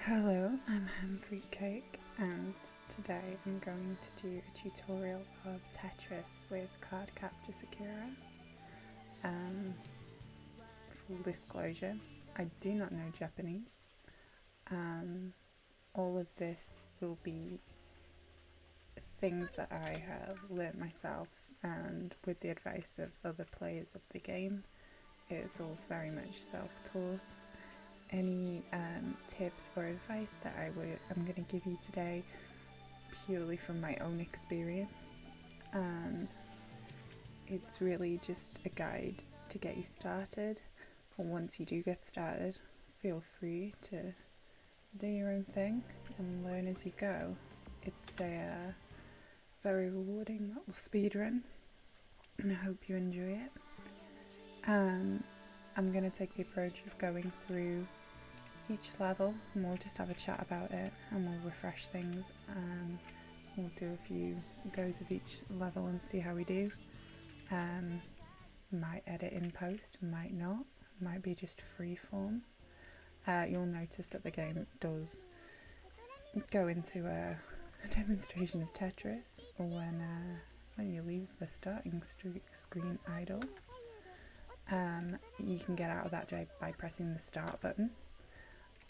Hello, I'm Humphrey Cake, and today I'm going to do a tutorial of Tetris with CardCaptor Sakura. Full disclosure, I do not know Japanese. All of this will be things that I have learnt myself and with the advice of other players of the game. It's all very much self-taught. Any tips or advice that I'm going to give you today purely from my own experience. It's really just a guide to get you started, but once you do get started, feel free to do your own thing and learn as you go. It's a very rewarding little speedrun, and I hope you enjoy it. I'm going to take the approach of going through each level and we'll just have a chat about it and we'll refresh things. We'll do a few goes of each level and see how we do. Might edit in post, might not, might be just free form. You'll notice that the game does go into a demonstration of Tetris when you leave the starting screen idle. You can get out of that by pressing the start button.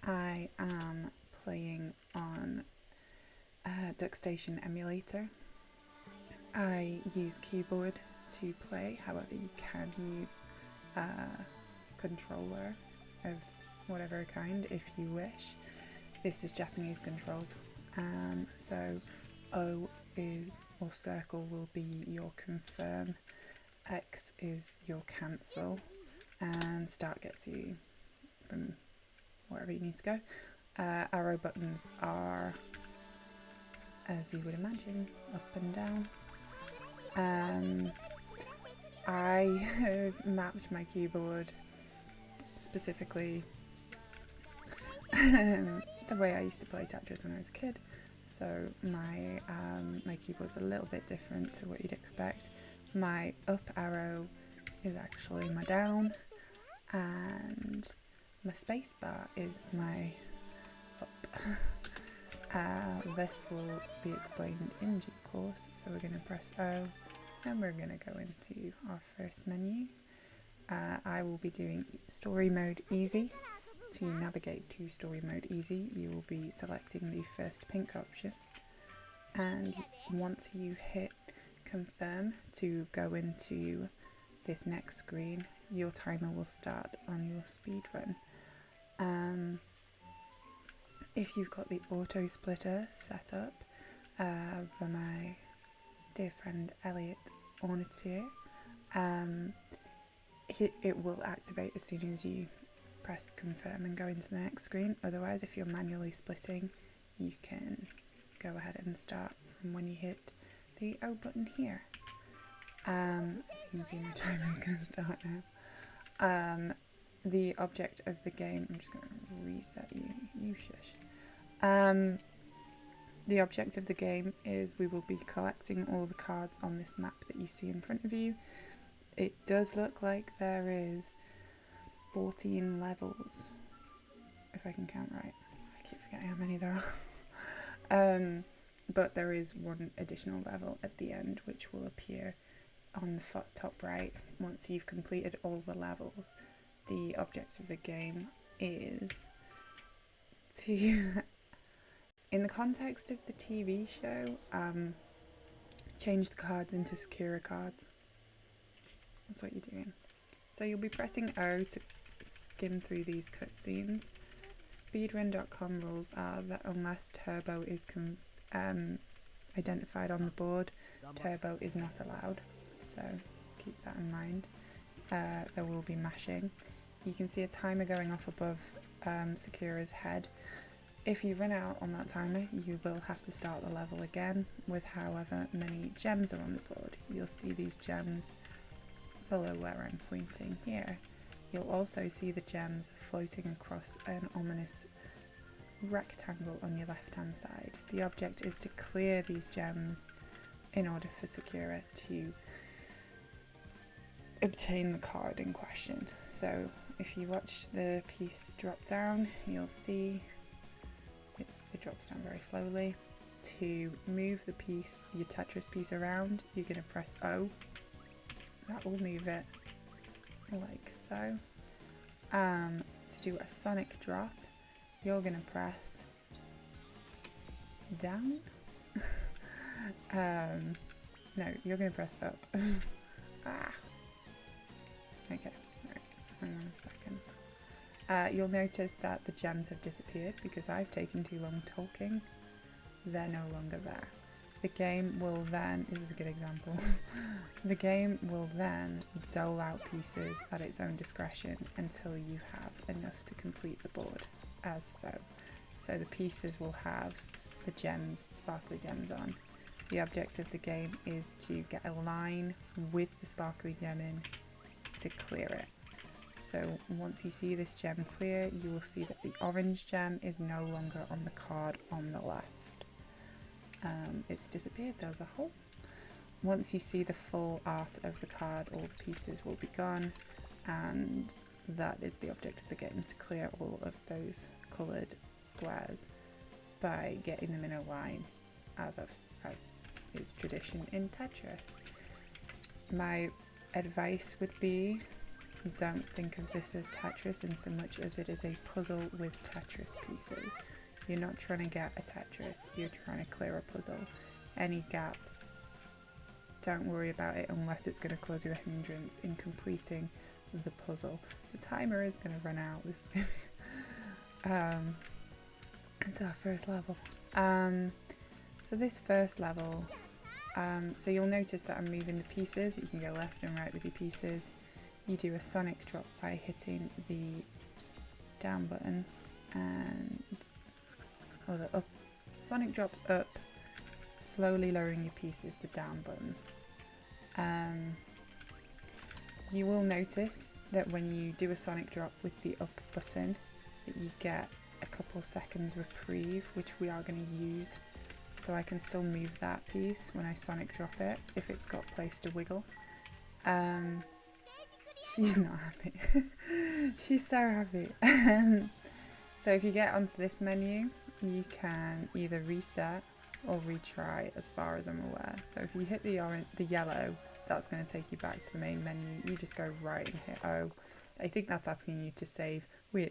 I am playing on DuckStation emulator. I use keyboard to play, however you can use a controller of whatever kind if you wish. This is Japanese controls, so O is, or circle, will be your confirm, X is your cancel, and start gets you from wherever you need to go. Arrow buttons are, as you would imagine, up and down. I have mapped my keyboard specifically the way I used to play Tetris when I was a kid. So my keyboard's a little bit different to what you'd expect. My up arrow is actually my down, and my space bar is my up. This will be explained in due course, so we're going to press O and we're going to go into our first menu. I will be doing story mode easy. To navigate to story mode easy, you will be selecting the first pink option, and once you hit confirm to go into this next screen, your timer will start on your speedrun. If you've got the auto splitter set up by my dear friend Elliot Ornitier, it will activate as soon as you press confirm and go into the next screen. Otherwise, if you're manually splitting, you can go ahead and start from when you hit the O button here. As you can see, my timer is going to start now. The object of the game, I'm just going to reset you shush. The object of the game is we will be collecting all the cards on this map that you see in front of you. It does look like there is 14 levels, if I can count right. I keep forgetting how many there are. But there is one additional level at the end which will appear on the top right once you've completed all the levels. The object of the game is to, in the context of the TV show, change the cards into Sakura cards. That's what you're doing. So you'll be pressing O to skim through these cutscenes. Speedrun.com rules are that unless turbo is identified on the board, turbo is not allowed. So keep that in mind. There will be mashing. You can see a timer going off above Sakura's head. If you run out on that timer, you will have to start the level again with however many gems are on the board. You'll see these gems below where I'm pointing here. You'll also see the gems floating across an ominous rectangle on your left hand side. The object is to clear these gems in order for Sakura to obtain the card in question. So if you watch the piece drop down, you'll see it drops down very slowly. To move the piece, your Tetris piece around, you're going to press O. That will move it like so. To do a sonic drop, you're going to press down. No, you're going to press up. Okay, right, hang on a second. You'll notice that the gems have disappeared because I've taken too long talking. They're no longer there. The game will then, this is a good example, the game will then dole out pieces at its own discretion until you have enough to complete the board, as so. So the pieces will have the gems, sparkly gems on. The object of the game is to get a line with the sparkly gem in to clear it. So once you see this gem clear, you will see that the orange gem is no longer on the card on the left. It's disappeared, there's a hole. Once you see the full art of the card, all the pieces will be gone, and that is the object of the game, to clear all of those coloured squares by getting them in a line, as is tradition in Tetris. My advice would be, don't think of this as Tetris in so much as it is a puzzle with Tetris pieces. You're not trying to get a Tetris, you're trying to clear a puzzle. Any gaps, don't worry about it unless it's going to cause you a hindrance in completing the puzzle. The timer is going to run out. This is going to be it's our first level. So this first level, so you'll notice that I'm moving the pieces. You can go left and right with your pieces. You do a sonic drop by hitting the down button and the up. Sonic drops up, slowly lowering your pieces, the down button. You will notice that when you do a sonic drop with the up button, that you get a couple seconds reprieve, which we are going to use, so I can still move that piece when I sonic drop it if it's got place to wiggle. She's not happy. She's so happy. So if you get onto this menu, you can either reset or retry, as far as I'm aware. So if you hit the yellow, that's going to take you back to the main menu. You just go right and hit O. I think that's asking you to save.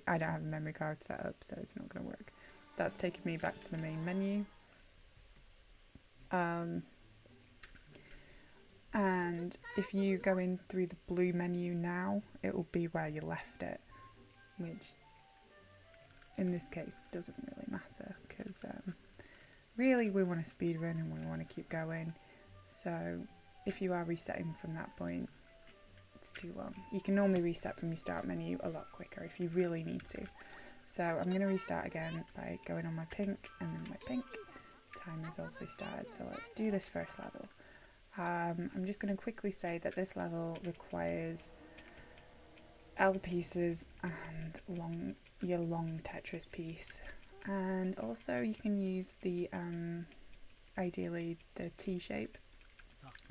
I don't have a memory card set up, so it's not going to work. That's taking me back to the main menu. And if you go in through the blue menu now, it will be where you left it, which in this case doesn't really matter, because really we want to speedrun and we want to keep going. So if you are resetting from that point, it's too long. You can normally reset from your start menu a lot quicker if you really need to. So I'm going to restart again by going on my pink and then my pink. Time has also started, so let's do this first level. I'm just going to quickly say that this level requires L pieces and your long Tetris piece, and also you can use the ideally the T shape.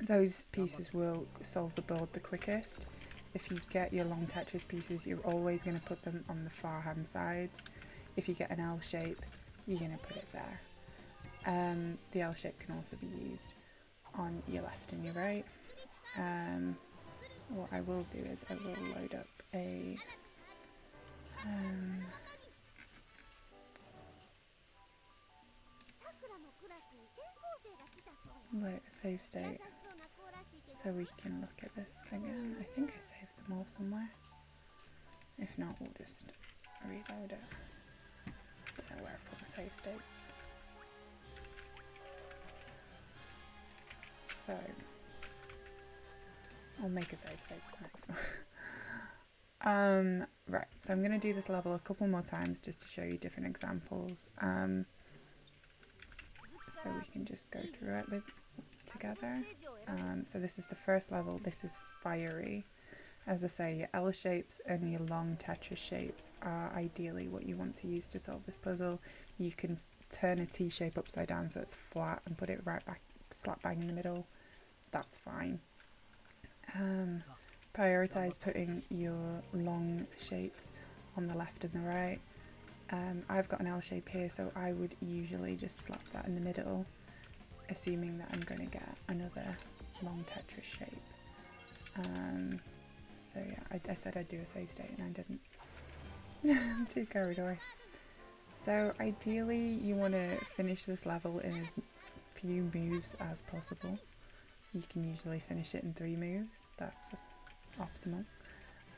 Those pieces will solve the board the quickest. If you get your long Tetris pieces, you're always going to put them on the far hand sides. If you get an L shape, you're going to put it there. The L shape can also be used on your left and your right. What I will do is I will load up a save state so we can look at this again. I think I saved them all somewhere. If not, we'll just reload it. Don't know where I've put the save states. So I'll make a save state for the next one. Right, so I'm going to do this level a couple more times just to show you different examples. So we can just go through it together. So this is the first level. This is fiery. As I say, your L shapes and your long Tetris shapes are ideally what you want to use to solve this puzzle. You can turn a T shape upside down so it's flat and put it right back slap bang in the middle. That's fine. Prioritize putting your long shapes on the left and the right. I've got an L shape here, so I would usually just slap that in the middle, assuming that I'm going to get another long Tetris shape. So yeah, I said I'd do a save state and I didn't. I'm too carried away. So ideally you want to finish this level in as few moves as possible. You can usually finish it in 3 moves, that's optimal.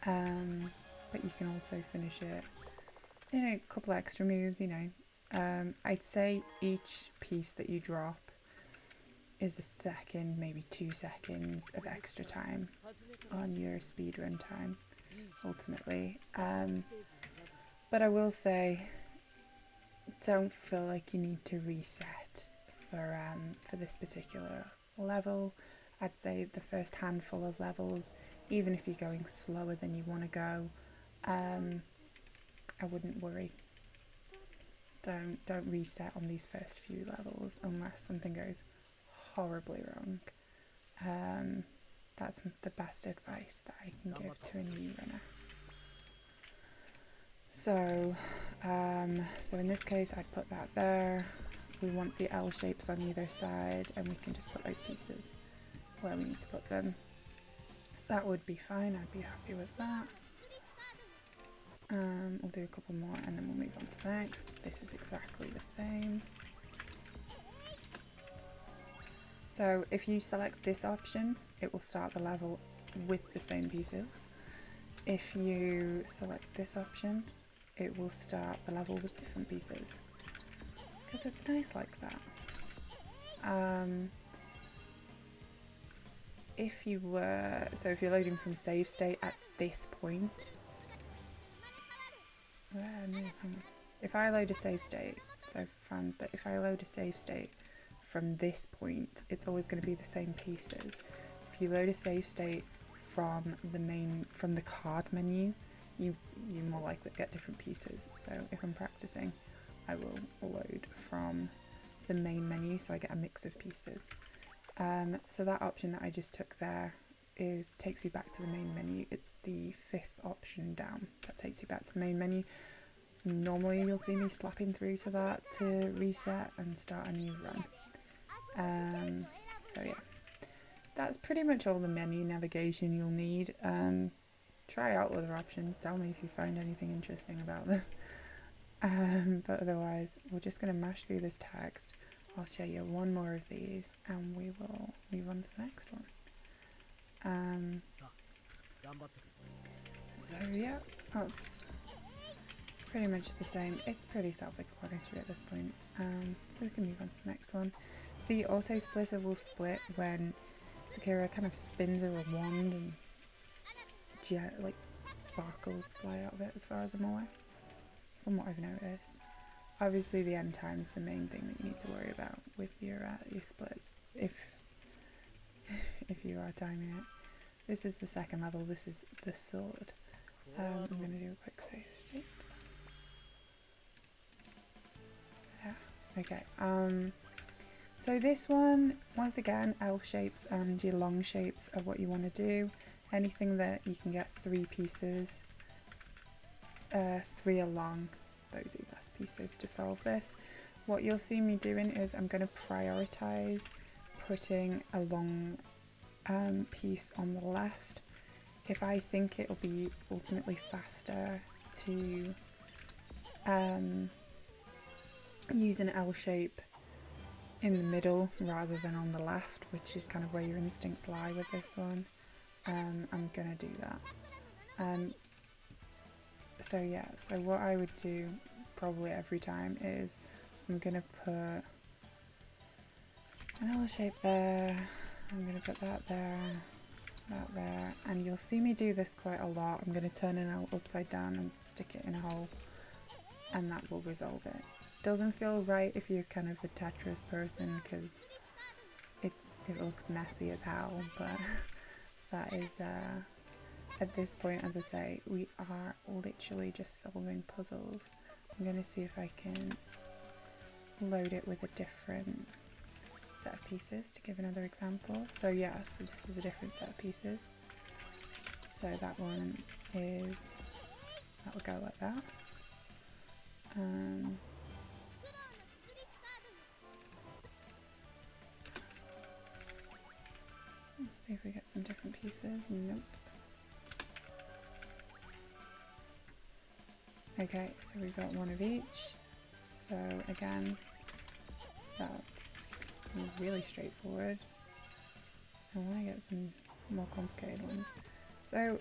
But you can also finish it in a couple extra moves, you know. I'd say each piece that you drop is a second, maybe 2 seconds of extra time on your speedrun time, ultimately. But I will say, don't feel like you need to reset for this particular level. I'd say the first handful of levels, even if you're going slower than you want to go, I wouldn't worry. Don't reset on these first few levels unless something goes horribly wrong. That's the best advice that I can give to a new runner. So in this case I'd put that there. We want the L shapes on either side, and we can just put those pieces where we need to put them. That would be fine, I'd be happy with that. We'll do a couple more and then we'll move on to the next. This is exactly the same. So if you select this option, it will start the level with the same pieces. If you select this option, it will start the level with different pieces. Because it's nice like that. If you're loading from save state at this point, if I load a save state, so I've found that if I load a save state from this point, it's always going to be the same pieces. If you load a save state from the card menu, you're more likely to get different pieces. So if I'm practicing, I will load from the main menu so I get a mix of pieces. So that option that I just took there takes you back to the main menu. It's the 5th option down that takes you back to the main menu. Normally you'll see me slapping through to that to reset and start a new run. So yeah, that's pretty much all the menu navigation you'll need. Try out other options, tell me if you find anything interesting about them. But otherwise we're just going to mash through this text. I'll show you one more of these and we will move on to the next one. So yeah, that's pretty much the same. It's pretty self-explanatory at this point. So we can move on to the next one. The auto splitter will split when Sakura kind of spins her wand and like sparkles fly out of it, as far as I'm aware, from what I've noticed. Obviously the end time's the main thing that you need to worry about with your splits, if you are timing it. This is the second level, this is the sword. I'm going to do a quick save state. Yeah, okay. So this one, once again, L shapes and your long shapes are what you want to do. Anything that you can get 3 pieces, 3 along, those are the best pieces to solve this. What you'll see me doing is I'm going to prioritize putting a long piece on the left. If I think it'll be ultimately faster to use an L shape in the middle rather than on the left, which is kind of where your instincts lie with this one, I'm gonna do that. So yeah, so what I would do probably every time is I'm gonna put an L shape there, I'm gonna put that there, that there, and you'll see me do this quite a lot. I'm gonna turn an L upside down and stick it in a hole, and that will resolve it. Doesn't feel right if you're kind of a Tetris person because it looks messy as hell, but that is at this point, as I say, we are literally just solving puzzles. I'm going to see if I can load it with a different set of pieces to give another example. So yeah, so this is a different set of pieces. So that one is, that will go like that. Let's see if we get some different pieces. Nope. Okay, so we've got one of each. So again, that's really straightforward. I want to get some more complicated ones. So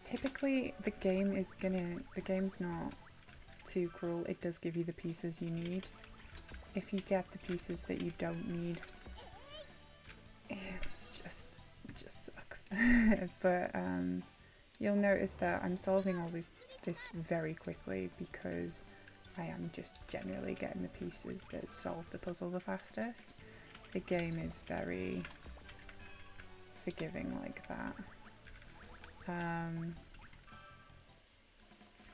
typically the game's not too cruel. It does give you the pieces you need. If you get the pieces that you don't need, it just sucks. But you'll notice that I'm solving all this very quickly because I am just generally getting the pieces that solve the puzzle the fastest. The game is very forgiving like that.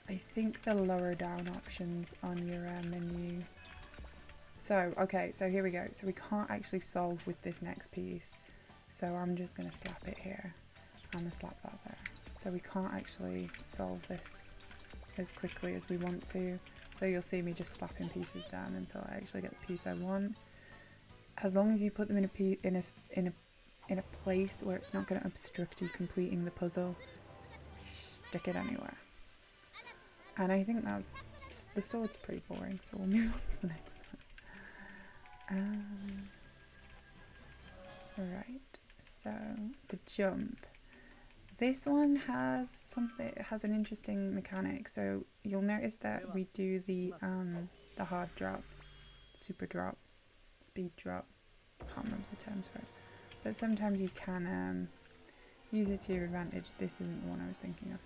I think the lower down options on your menu. So, okay, so here we go. So we can't actually solve with this next piece. So I'm just going to slap it here. I'm going to slap that there. So we can't actually solve this as quickly as we want to. So you'll see me just slapping pieces down until I actually get the piece I want. As long as you put them in a place where it's not going to obstruct you completing the puzzle, stick it anywhere. And I think the sword's pretty boring, so we'll move on to the next one. Right, so the jump. This one has an interesting mechanic. So you'll notice that we do the hard drop, super drop, speed drop. Can't remember the terms for it, but sometimes you can use it to your advantage. This isn't the one I was thinking of.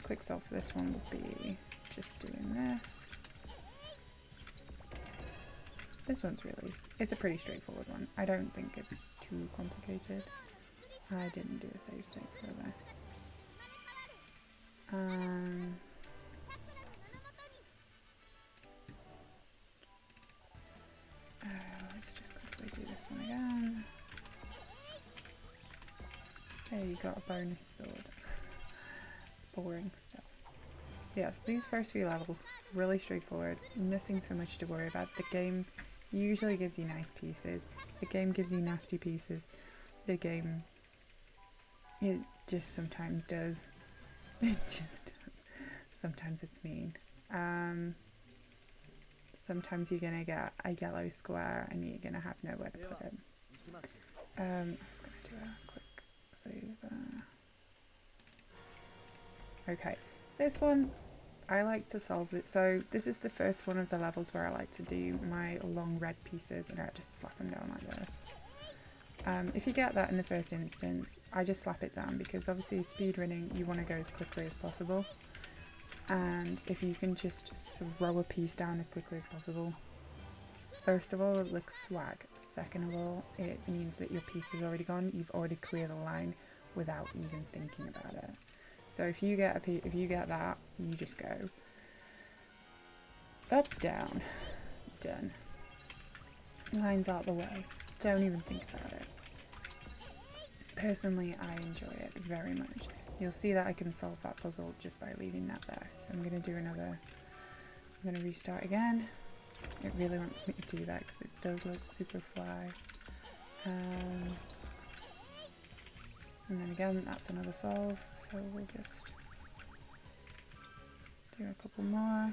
Quick solve for this one would be just doing this. This one's it's a pretty straightforward one. I don't think it's too complicated. I didn't do a save state for there. Let's just quickly do this one again. Hey, you got a bonus sword. It's boring still. Yes, these first few levels, really straightforward. Nothing so much to worry about. The game usually gives you nice pieces. The game gives you nasty pieces. The game, it just sometimes does. It just does. Sometimes it's mean. Sometimes you're gonna get a yellow square and you're gonna have nowhere to put it. I'm just gonna do a quick save there. Okay, this one I like to solve it. So this is the first one of the levels where I like to do my long red pieces and I just slap them down like this. If you get that in the first instance, I just slap it down because obviously speedrunning, you want to go as quickly as possible. And if you can just throw a piece down as quickly as possible, first of all, it looks swag. Second of all, it means that your piece is already gone. You've already cleared a line without even thinking about it. So if you get that, you just go up, down, done. Lines out the way. Don't even think about it. Personally, I enjoy it very much. You'll see that I can solve that puzzle just by leaving that there. So I'm going to do I'm going to restart again. It really wants me to do that because it does look super fly. And then again, that's another solve. So we'll just do a couple more.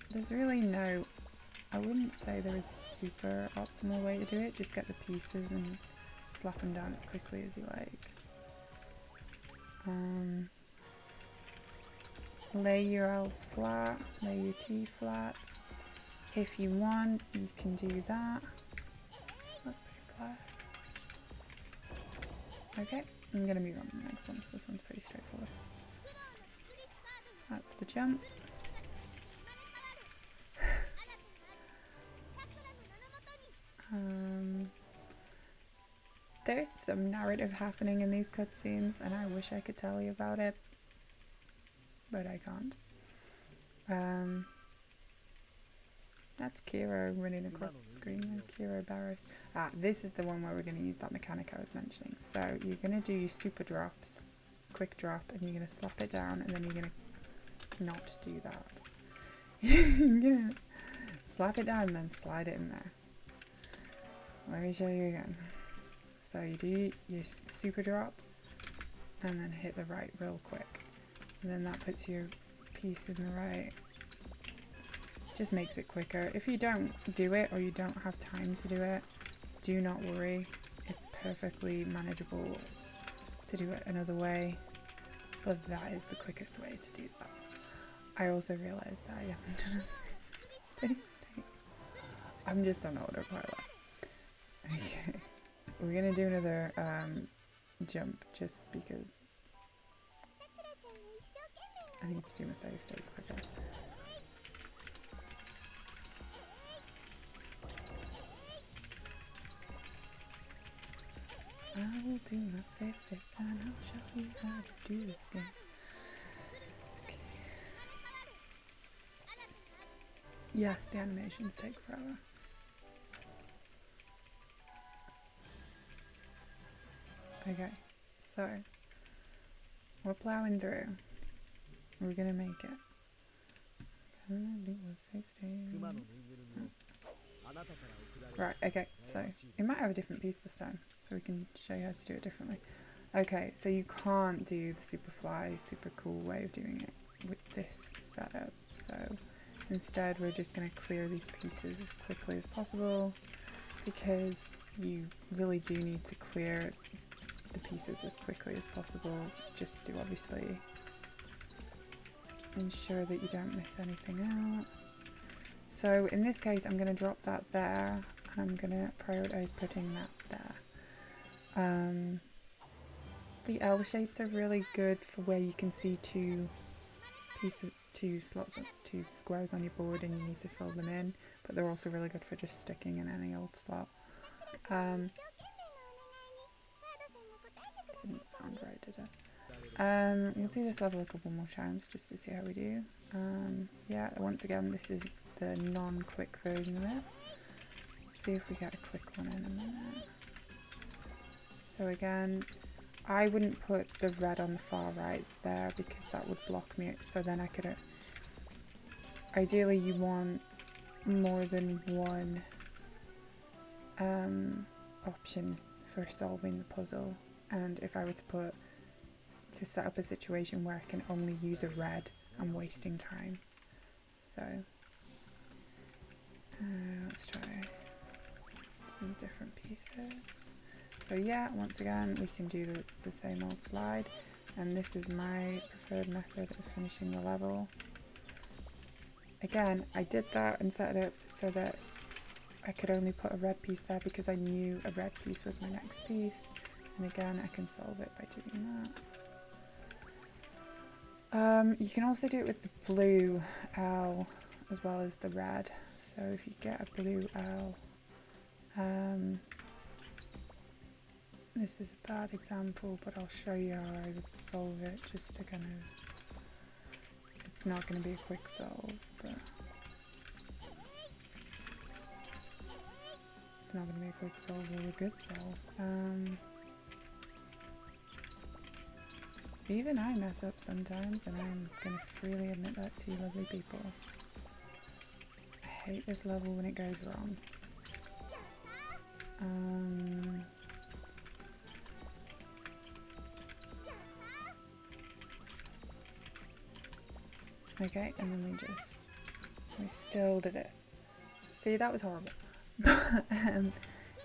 There's really I wouldn't say there is a super optimal way to do it. Just get the pieces and slap them down as quickly as you like. Lay your L's flat, lay your T flat. If you want, you can do that. That's pretty clear. Okay, I'm going to move on to the next one, so this one's pretty straightforward. That's the jump. There's some narrative happening in these cutscenes, and I wish I could tell you about it, but I can't. That's Kiro running across the screen, Kiro Barris. This is the one where we're going to use that mechanic I was mentioning. So you're going to do your super drops, quick drop, and you're going to slap it down, and then you're going to not do that. You're gonna slap it down and then slide it in there. Let me show you again. So you do your super drop and then hit the right real quick. And then that puts your piece in the right. Just makes it quicker. If you don't do it or you don't have time to do it, do not worry. It's perfectly manageable to do it another way. But that is the quickest way to do that. I also realised that I haven't done a save state. I'm just on autopilot. Okay. We're gonna do another jump just because I need to do my save states quicker. I will do my save states and I'll show you how to do this game. Okay. Yes, the animations take forever. Okay, so we're plowing through. We're gonna make it. Gonna do a save state. Right, okay, so it might have a different piece this time, so we can show you how to do it differently. Okay, so you can't do the super fly, super cool way of doing it with this setup. So instead we're just going to clear these pieces as quickly as possible, because you really do need to clear the pieces as quickly as possible, just to obviously ensure that you don't miss anything out. So in this case I'm going to drop that there, and I'm going to prioritise putting that there. The L shapes are really good for where you can see two slots, two squares on your board and you need to fill them in, but they're also really good for just sticking in any old slot. Didn't sound right, did it? We'll do this level a couple more times just to see how we do. Yeah, once again, this is the non-quick version of it. See if we get a quick one in a minute. So again, I wouldn't put the red on the far right there because that would block me, so then I could... Ideally you want more than one option for solving the puzzle, and if I were to set up a situation where I can only use a red, I'm wasting time. So let's try some different pieces. So yeah, once again we can do the same old slide, and this is my preferred method of finishing the level. Again, I did that and set it up so that I could only put a red piece there because I knew a red piece was my next piece, and again I can solve it by doing that. You can also do it with the blue L as well as the red. So if you get a blue L, this is a bad example, but I'll show you how I would solve it, just to kind of... It's not going to be a quick solve, but... It's not going to be a quick solve or a good solve. Even I mess up sometimes, and I'm going to freely admit that to you lovely people. I hate this level when it goes wrong. Okay, and then we still did it. See, that was horrible.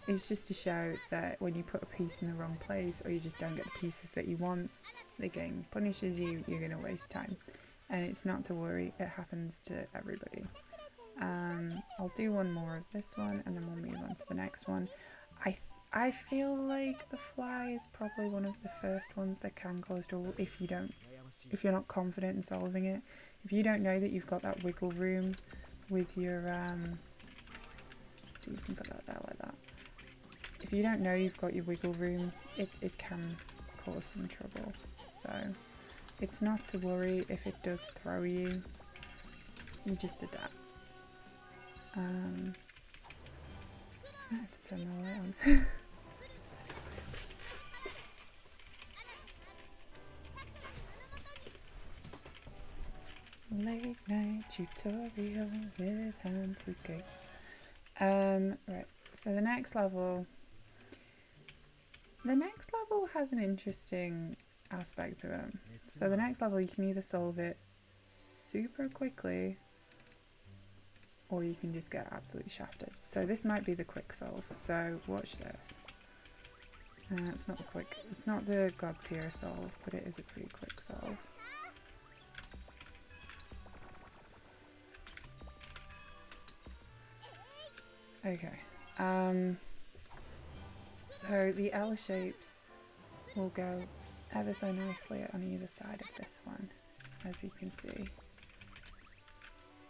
It's just to show that when you put a piece in the wrong place, or you just don't get the pieces that you want, the game punishes you, you're going to waste time. And it's not to worry, it happens to everybody. I'll do one more of this one, and then we'll move on to the next one. I feel like the fly is probably one of the first ones that can cause trouble if you're not confident in solving it. If you don't know that you've got that wiggle room with your so you can put that there like that. If you don't know you've got your wiggle room, it can cause some trouble. So it's not to worry if it does throw you. You just adapt. I have to turn the light on. Late night tutorial with ham fruitcake. Right, so the next level has an interesting aspect to it. So the next level you can either solve it super quickly or you can just get absolutely shafted. So this might be the quick solve. So watch this. It's not the God tier solve, but it is a pretty quick solve. Okay. So the L shapes will go ever so nicely on either side of this one, as you can see.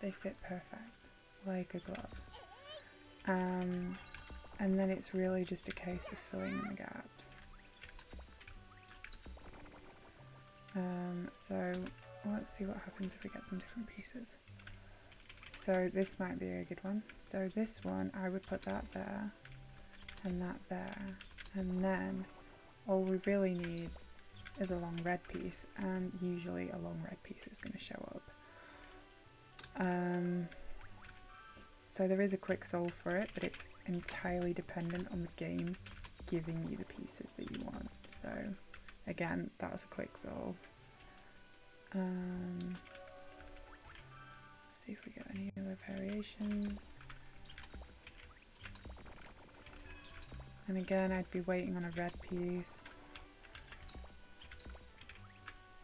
They fit perfect, like a glove. And then it's really just a case of filling in the gaps. So let's see what happens if we get some different pieces. So this might be a good one. So this one, I would put that there, and that there, and then all we really need is a long red piece, and usually a long red piece is going to show up. So there is a quick solve for it, but it's entirely dependent on the game giving you the pieces that you want. So again, that's a quick solve. See if we get any other variations. And again, I'd be waiting on a red piece,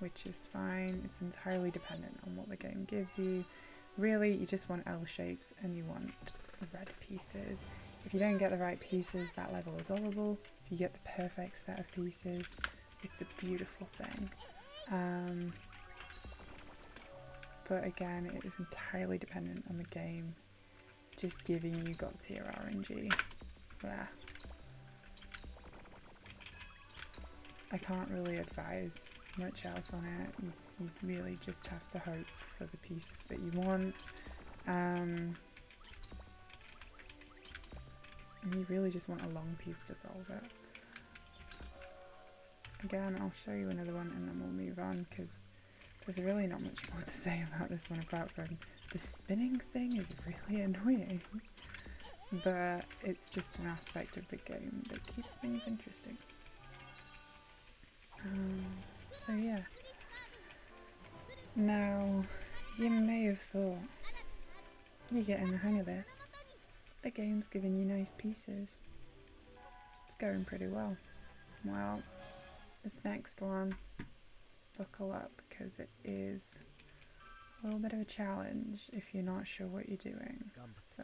which is fine. It's entirely dependent on what the game gives you. Really, you just want L shapes and you want red pieces. If you don't get the right pieces, that level is horrible. If you get the perfect set of pieces, it's a beautiful thing. But again, it is entirely dependent on the game just giving you God tier RNG. There. I can't really advise much else on it. You really just have to hope for the pieces that you want. And you really just want a long piece to solve it. Again, I'll show you another one and then we'll move on, because there's really not much more to say about this one apart from the spinning thing is really annoying. But it's just an aspect of the game that keeps things interesting. So yeah. Now, you may have thought, you're getting the hang of this. The game's giving you nice pieces. It's going pretty well. Well, this next one, buckle up, because it is a little bit of a challenge if you're not sure what you're doing. So,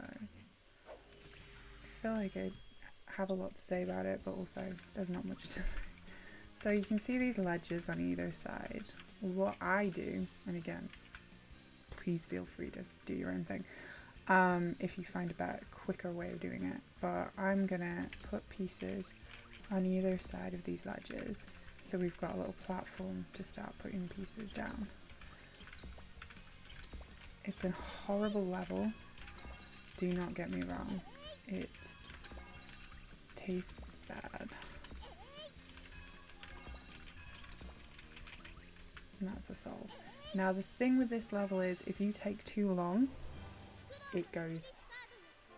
I feel like I have a lot to say about it, but also there's not much to say. So you can see these ledges on either side. What I do, and again, please feel free to do your own thing, if you find a better, quicker way of doing it, but I'm gonna put pieces on either side of these ledges, so we've got a little platform to start putting pieces down. It's a horrible level, do not get me wrong, it tastes bad. And that's a solve. Now the thing with this level is if you take too long, it goes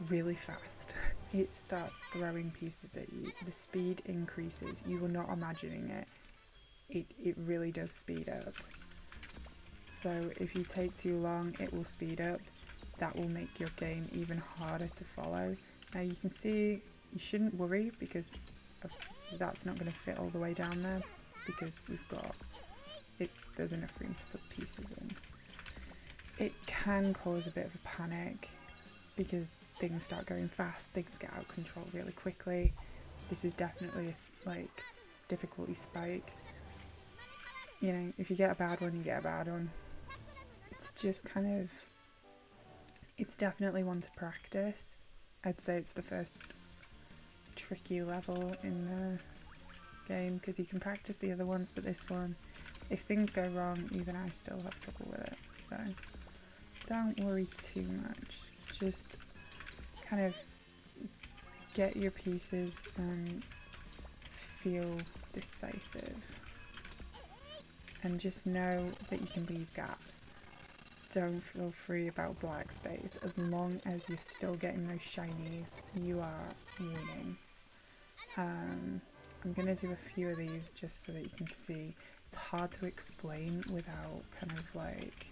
really fast. It starts throwing pieces at you. The speed increases. You were not imagining it. It really does speed up. So if you take too long, it will speed up. That will make your game even harder to follow. Now you can see, you shouldn't worry because that's not going to fit all the way down there, because we've got there's enough room to put pieces in. It can cause a bit of a panic because things start going fast, things get out of control really quickly. This is definitely a difficulty spike. You know, if you get a bad one, you get a bad one. It's just kind of, it's definitely one to practice. I'd say it's the first tricky level in the game because you can practice the other ones, but this one, if things go wrong, even I still have trouble with it. So don't worry too much. Just kind of get your pieces and feel decisive. And just know that you can leave gaps. don't feel free about black space. As long as you're still getting those shinies, you are winning. I'm going to do a few of these just so that you can see. It's hard to explain without kind of like,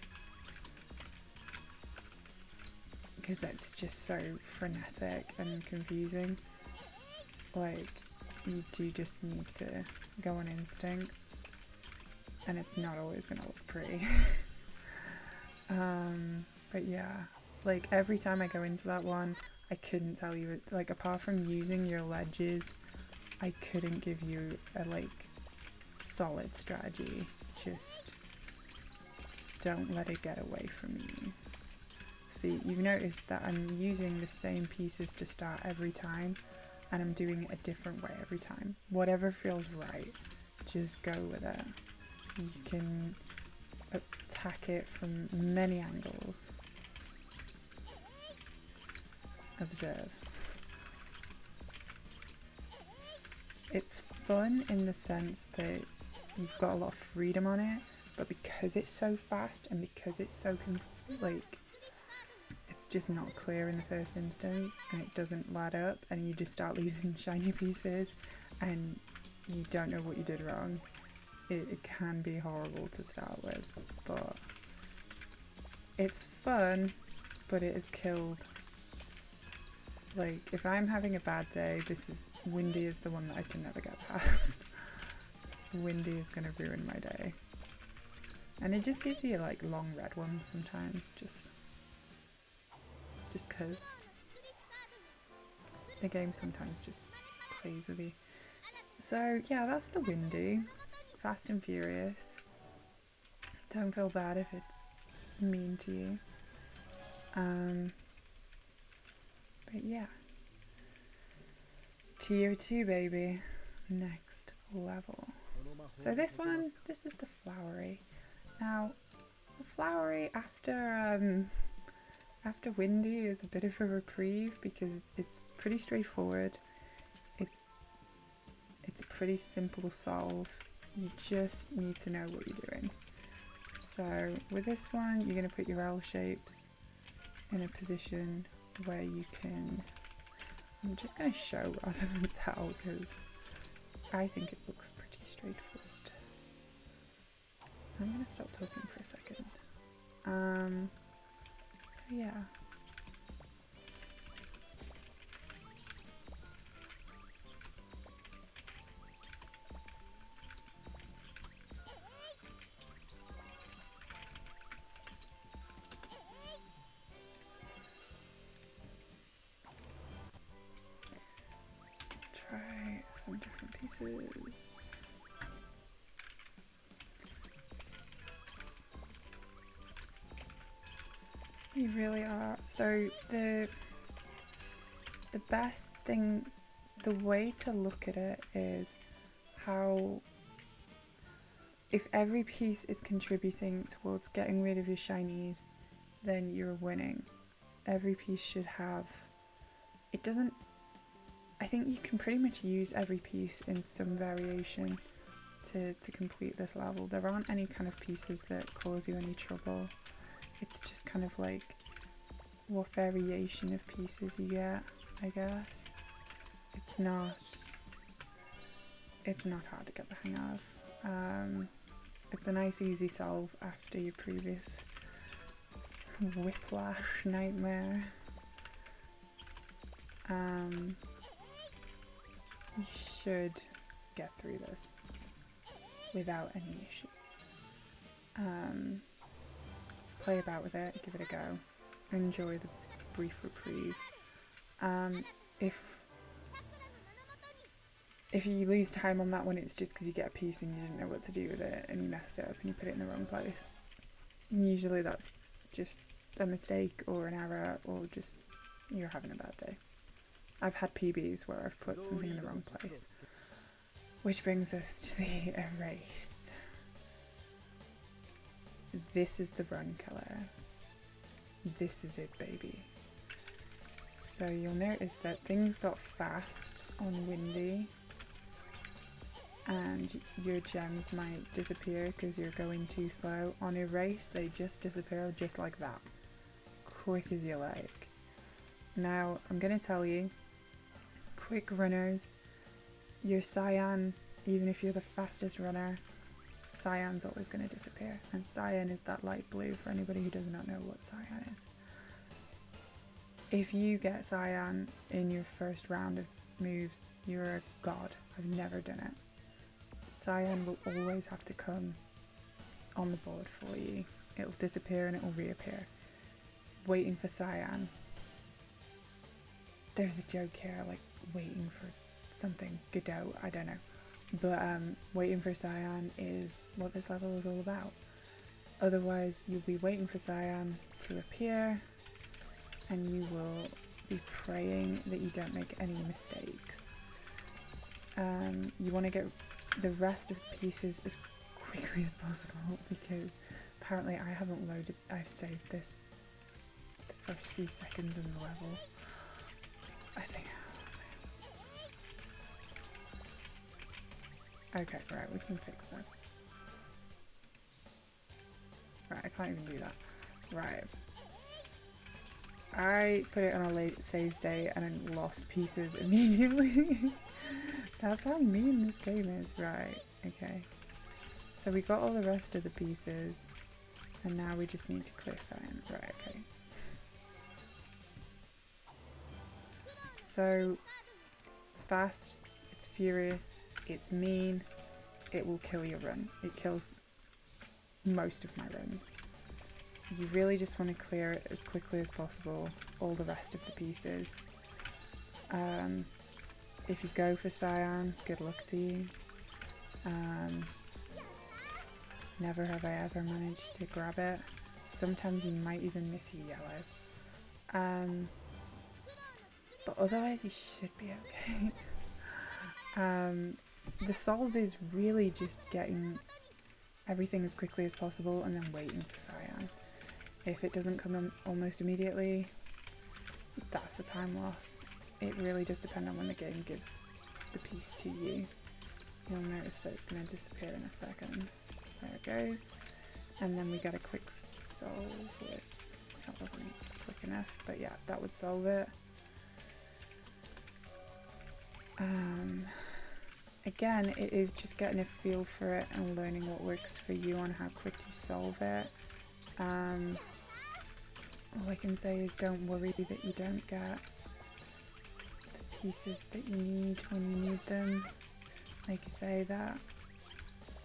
because it's just so frenetic and confusing. Like, you do just need to go on instinct, and it's not always going to look pretty. But yeah, like every time I go into that one, I couldn't tell you, like apart from using your ledges, I couldn't give you a like solid strategy. Just don't let it get away from you. See, you've noticed that I'm using the same pieces to start every time, and I'm doing it a different way every time. Whatever feels right, just go with it. You can attack it from many angles. Observe. It's fun in the sense that you've got a lot of freedom on it, but because it's so fast and because it's so like, it's just not clear in the first instance, and it doesn't ladder up, and you just start losing shiny pieces and you don't know what you did wrong. It can be horrible to start with, but it's fun, but it is killed. Like, if I'm having a bad day, Windy is the one that I can never get past. Windy is gonna ruin my day. And it just gives you like long red ones sometimes, just cause the game sometimes just plays with you. So yeah, that's the Windy. Fast and furious. Don't feel bad if it's mean to you. But yeah. Tier 2, baby. Next level. So this is the Flowery. Now, the Flowery after Windy is a bit of a reprieve because it's pretty straightforward. It's pretty simple to solve. You just need to know what you're doing. So with this one, you're going to put your L shapes in a position where you can, I'm just going to show rather than tell because I think it looks pretty straightforward. I'm going to stop talking for a second. So yeah. Try some different pieces. You really are. So the best thing, the way to look at it is how, if every piece is contributing towards getting rid of your shinies, then you're winning. Every piece should have, it doesn't, I think you can pretty much use every piece in some variation to complete this level. There aren't any kind of pieces that cause you any trouble. It's just kind of like what variation of pieces you get, I guess. It's not hard to get the hang of. It's a nice easy solve after your previous whiplash nightmare. You should get through this without any issues. Play about with it, give it a go, enjoy the brief reprieve. If you lose time on that one, it's just because you get a piece and you didn't know what to do with it and you messed it up and you put it in the wrong place. And usually that's just a mistake or an error or just you're having a bad day. I've had PBs where I've put something in the wrong place. Which brings us to the erase. This is the run color. This is it, baby. So you'll notice that things got fast on Windy and your gems might disappear because you're going too slow. On Erase, they just disappear just like that, quick as you like. Now I'm gonna tell you, quick runners, your cyan, even if you're the fastest runner, cyan's always going to disappear, and cyan is that light blue for anybody who does not know what cyan is. If you get cyan in your first round of moves, you're a god. I've never done it. Cyan will always have to come on the board for you. It'll disappear and it'll reappear. Waiting for cyan. There's a joke here, like waiting for something Godot, I don't know. But waiting for cyan is what this level is all about. Otherwise, you'll be waiting for cyan to appear, and you will be praying that you don't make any mistakes. You want to get the rest of the pieces as quickly as possible, because apparently I've saved this the first few seconds in the level. I think. Okay, right, we can fix this. Right, I can't even do that. Right. I put it on a late save state and then lost pieces immediately. That's how mean this game is. Right, okay. So we got all the rest of the pieces, and now we just need to clear cyan. Right, okay. So, it's fast, it's furious, it's mean, it will kill your run. It kills most of my runs. You really just want to clear it as quickly as possible, all the rest of the pieces. If you go for cyan, good luck to you. Never have I ever managed to grab it. Sometimes you might even miss your yellow. But otherwise you should be okay. The solve is really just getting everything as quickly as possible and then waiting for cyan. If it doesn't come in almost immediately, that's a time loss. It really does depend on when the game gives the piece to you. You'll notice that it's going to disappear in a second. There it goes. And then we get a quick solve with... That wasn't quick enough, but yeah, that would solve it. Again, it is just getting a feel for it and learning what works for you on how quick you solve it. All I can say is don't worry that you don't get the pieces that you need when you need them. Like I say, that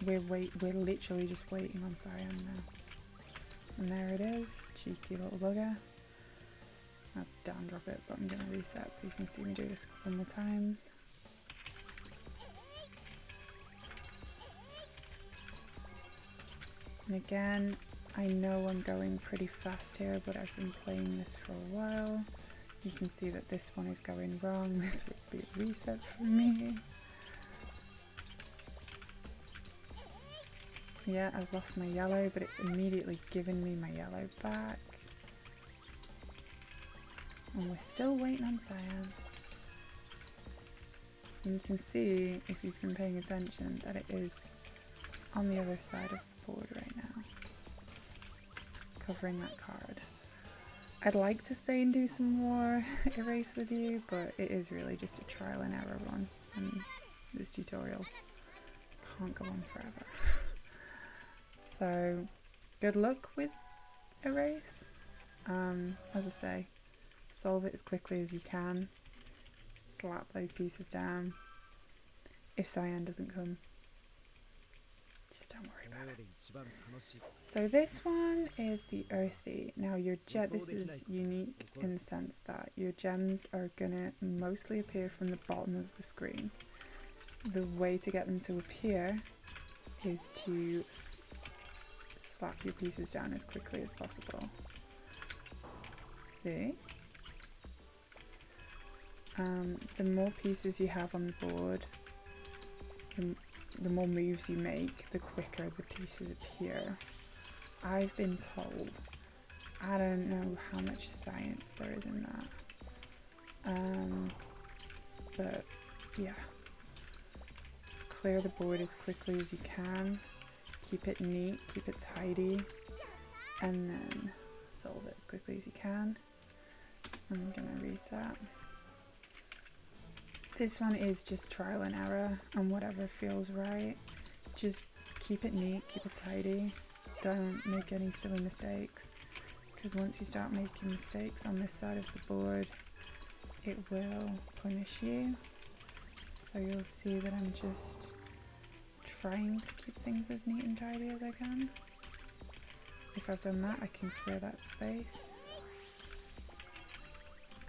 we're literally just waiting on cyan now. And there it is, cheeky little bugger. I'll down drop it, but I'm going to reset so you can see me do this a couple more times. And again, I know I'm going pretty fast here, but I've been playing this for a while. You can see that this one is going wrong. This would be a reset for me. Yeah, I've lost my yellow, but it's immediately given me my yellow back. And we're still waiting on cyan. And you can see, if you've been paying attention, that it is on the other side of the board right now, covering that card. I'd like to stay and do some more erase with you, but it is really just a trial and error one, and this tutorial can't go on forever. So good luck with erase. As I say, solve it as quickly as you can. Slap those pieces down. If cyan doesn't come, just don't worry about it. So this one is the Earthy. Now this is unique in the sense that your gems are gonna mostly appear from the bottom of the screen. The way to get them to appear is to slap your pieces down as quickly as possible. See? The more pieces you have on the board, the more moves you make, the quicker the pieces appear. I've been told. I don't know how much science there is in that. But yeah. clear the board as quickly as you can. Keep it neat, keep it tidy, and then solve it as quickly as you can. I'm gonna reset. This one is just trial and error and whatever feels right. Just keep it neat, keep it tidy. Don't make any silly mistakes, because once you start making mistakes on this side of the board, it will punish you. So you'll see that I'm just trying to keep things as neat and tidy as I can. If I've done that, I can clear that space.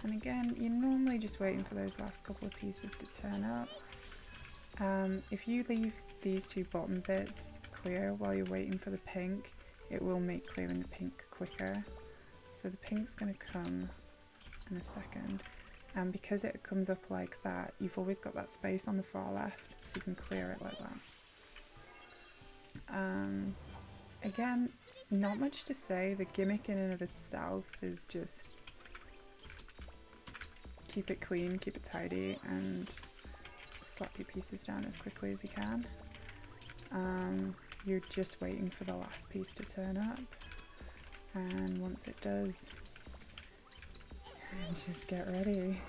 And again, you're normally just waiting for those last couple of pieces to turn up. If you leave these two bottom bits clear while you're waiting for the pink, it will make clearing the pink quicker. So the pink's going to come in a second. And because it comes up like that, you've always got that space on the far left, so you can clear it like that. Again, not much to say. The gimmick in and of itself is just keep it clean, keep it tidy, and slap your pieces down as quickly as you can. You're just waiting for the last piece to turn up, and once it does, just get ready.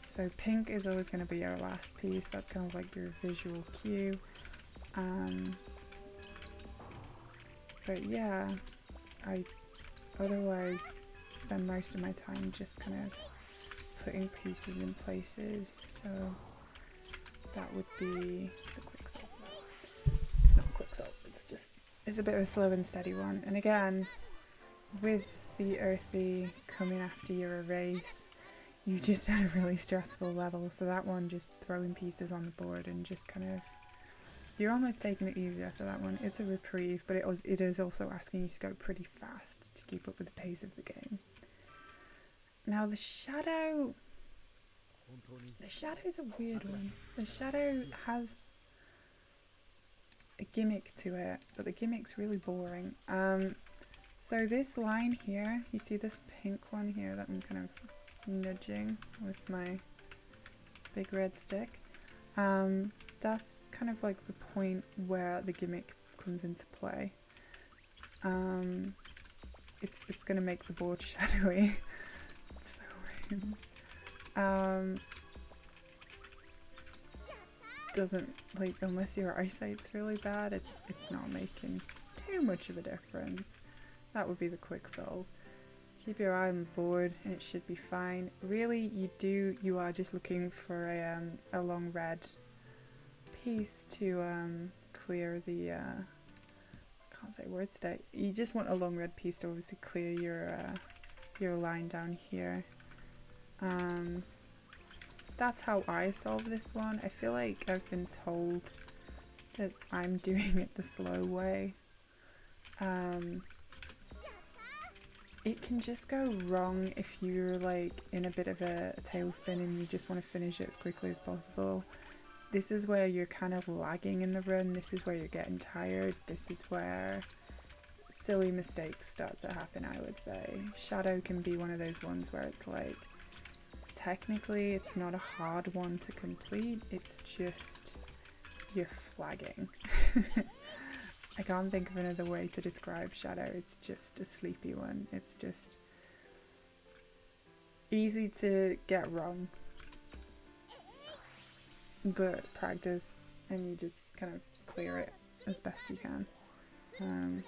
So pink is always going to be our last piece. That's kind of like your visual cue. But yeah, I otherwise spend most of my time just kind of putting pieces in places. So that would be the quick solve. It's not a quick solve, it's a bit of a slow and steady one. And again, with the Earthy coming after your erase, you just had a really stressful level. So that one, just throwing pieces on the board and just kind of, you're almost taking it easy after that one. It's a reprieve, but it is also asking you to go pretty fast to keep up with the pace of the game. Now the shadow is a weird one. The shadow has a gimmick to it, but the gimmick's really boring. So this line here, you see this pink one here that I'm kind of nudging with my big red stick? That's kind of like the point where the gimmick comes into play. It's going to make the board shadowy. It's so lame. Doesn't, like, unless your eyesight's really bad, it's not making too much of a difference. That would be the quick solve. Keep your eye on the board and it should be fine. Really, you are just looking for a long red piece to clear the can't say words today. You just want a long red piece to obviously clear your line down here. That's how I solve this one. I feel like I've been told that I'm doing it the slow way. It can just go wrong if you're like in a bit of a tailspin and you just want to finish it as quickly as possible. This is where you're kind of lagging in the run. This is where you're getting tired. This is where silly mistakes start to happen, I would say. Shadow can be one of those ones where it's like, technically it's not a hard one to complete, it's just you're flagging. I can't think of another way to describe Shadow. It's just a sleepy one. It's just easy to get wrong, but practice and you just kind of clear it as best you can. And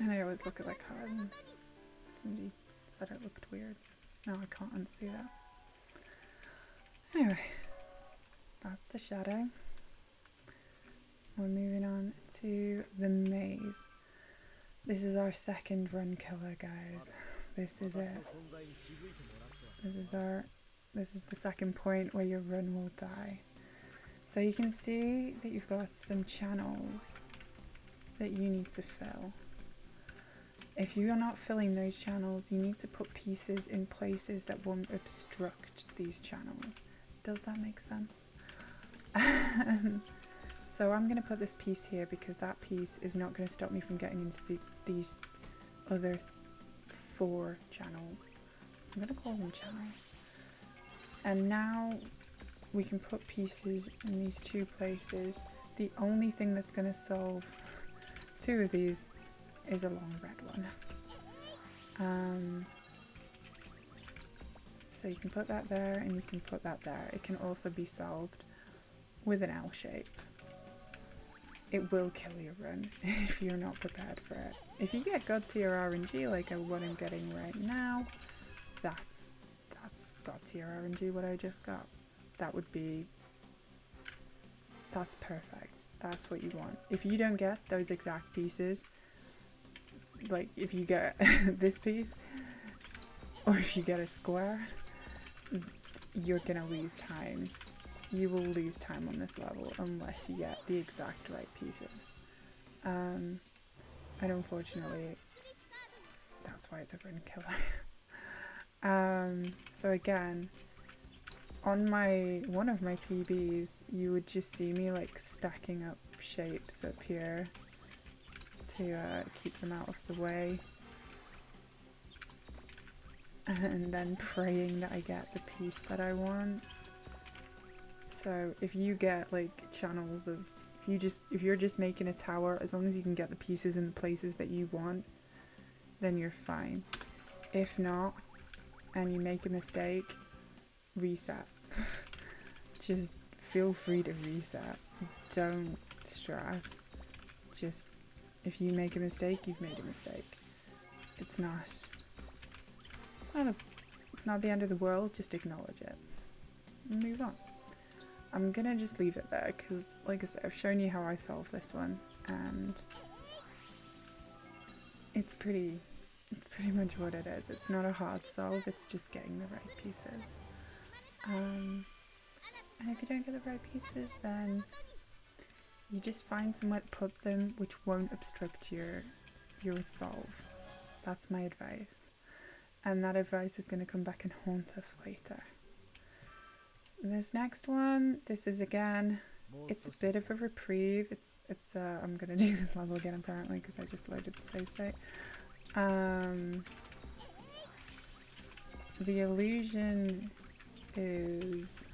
I always look at that card and somebody said it looked weird. Now I can't unsee that. Anyway, that's the Shadow. We're moving on to the maze. This is our second run killer, guys. This is it. This is the second point where your run will die. So you can see that you've got some channels that you need to fill. If you are not filling those channels, you need to put pieces in places that won't obstruct these channels. Does that make sense? So I'm going to put this piece here because that piece is not going to stop me from getting into these other 4 channels. I'm going to call them channels. And now we can put pieces in these two places. The only thing that's going to solve two of these is a long red one. So you can put that there and you can put that there. It can also be solved with an L shape. It will kill your run if you're not prepared for it. If you get God tier RNG like what I'm getting right now, that's God tier RNG what I just got. That's perfect. That's what you want. If you don't get those exact pieces, like if you get this piece, or if you get a square, you're gonna lose time. You will lose time on this level unless you get the exact right pieces. And unfortunately, that's why it's a run killer. So again, on one of my PBs, you would just see me like stacking up shapes up here to keep them out of the way. And then praying that I get the piece that I want. So if you get like channels of, if you're just making a tower, as long as you can get the pieces in the places that you want, then you're fine. If not, and you make a mistake, reset. Just feel free to reset. Don't stress. Just, if you make a mistake, you've made a mistake. It's not the end of the world, just acknowledge it and move on. I'm gonna just leave it there because, like I said, I've shown you how I solve this one, and it's pretty much what it is. It's not a hard solve, it's just getting the right pieces. And if you don't get the right pieces, then you just find somewhere to put them which won't obstruct your solve. That's my advice. And that advice is going to come back and haunt us later. This next one, this is again, it's a bit of a reprieve. It's I'm going to do this level again apparently because I just loaded the save state. The illusion is,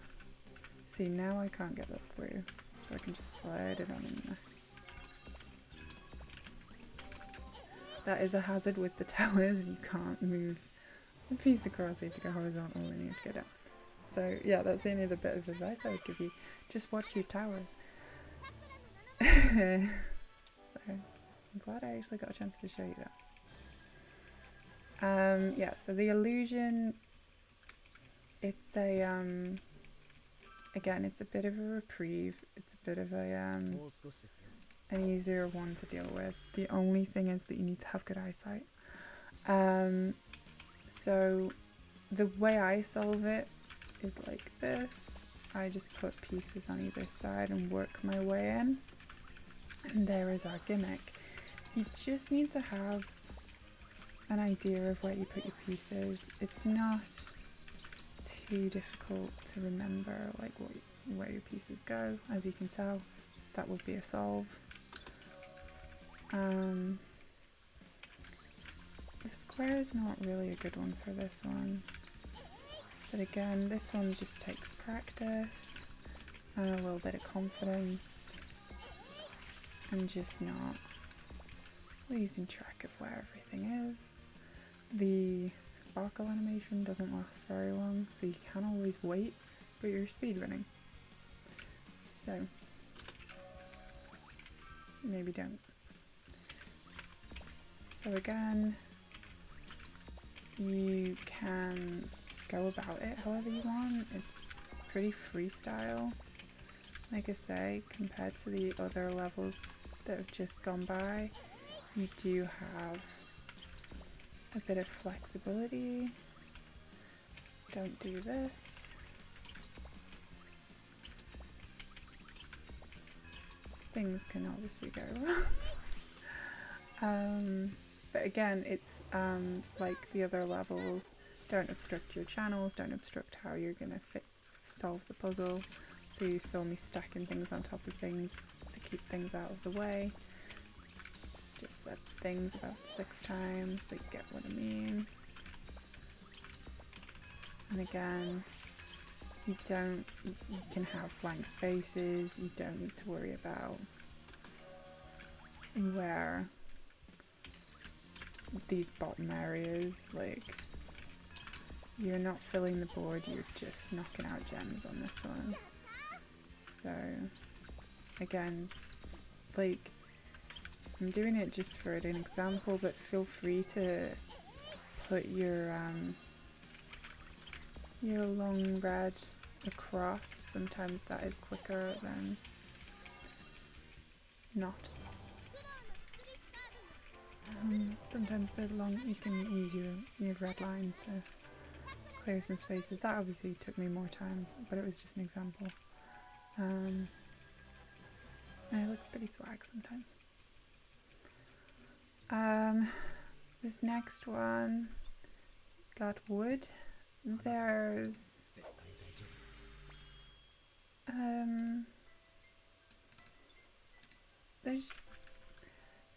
see, now I can't get that through, so I can just slide it on in there. That is a hazard with the towers. You can't move the piece across, you have to go horizontal and you have to go down. So yeah, that's the only other bit of advice I would give you. Just watch your towers. So I'm glad I actually got a chance to show you that. Yeah, so the illusion, it's a again, it's a bit of a reprieve. It's a bit of a an easier one to deal with. The only thing is that you need to have good eyesight. So the way I solve it is like this. I just put pieces on either side and work my way in. And there is our gimmick. You just need to have an idea of where you put your pieces. It's not too difficult to remember like where your pieces go. As you can tell, that would be a solve. The square is not really a good one for this one. But again, this one just takes practice and a little bit of confidence and just not losing track of where everything is. The sparkle animation doesn't last very long, so you can always wait, but you're speedrunning. So maybe don't. So again, you can go about it however you want. It's pretty freestyle. Like I say, compared to the other levels that have just gone by, you do have a bit of flexibility. Don't do this. Things can obviously go wrong. But again, it's like the other levels, don't obstruct your channels, don't obstruct how you're going to solve the puzzle. So you saw me stacking things on top of things to keep things out of the way. Just said things about 6 times, but you get what I mean. And again, You can have blank spaces, you don't need to worry about where these bottom areas, like, you're not filling the board, you're just knocking out gems on this one. So, again, like, I'm doing it just for an example, but feel free to put your long red across. Sometimes that is quicker than not. Sometimes you can use your red line to clear some spaces. That obviously took me more time, but it was just an example. And it looks pretty swag sometimes. This next one got wood. There's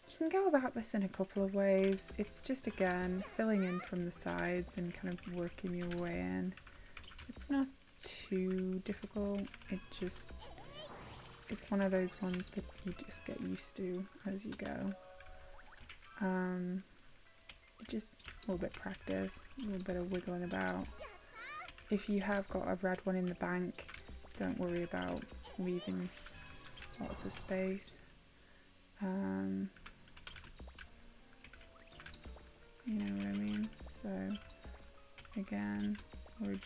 you can go about this in a couple of ways. It's just, again, filling in from the sides and kind of working your way in. It's not too difficult. It's one of those ones that you just get used to as you go. Just a little bit of practice, a little bit of wiggling about. If you have got a red one in the bank, don't worry about leaving lots of space. You know what I mean? So, again, we're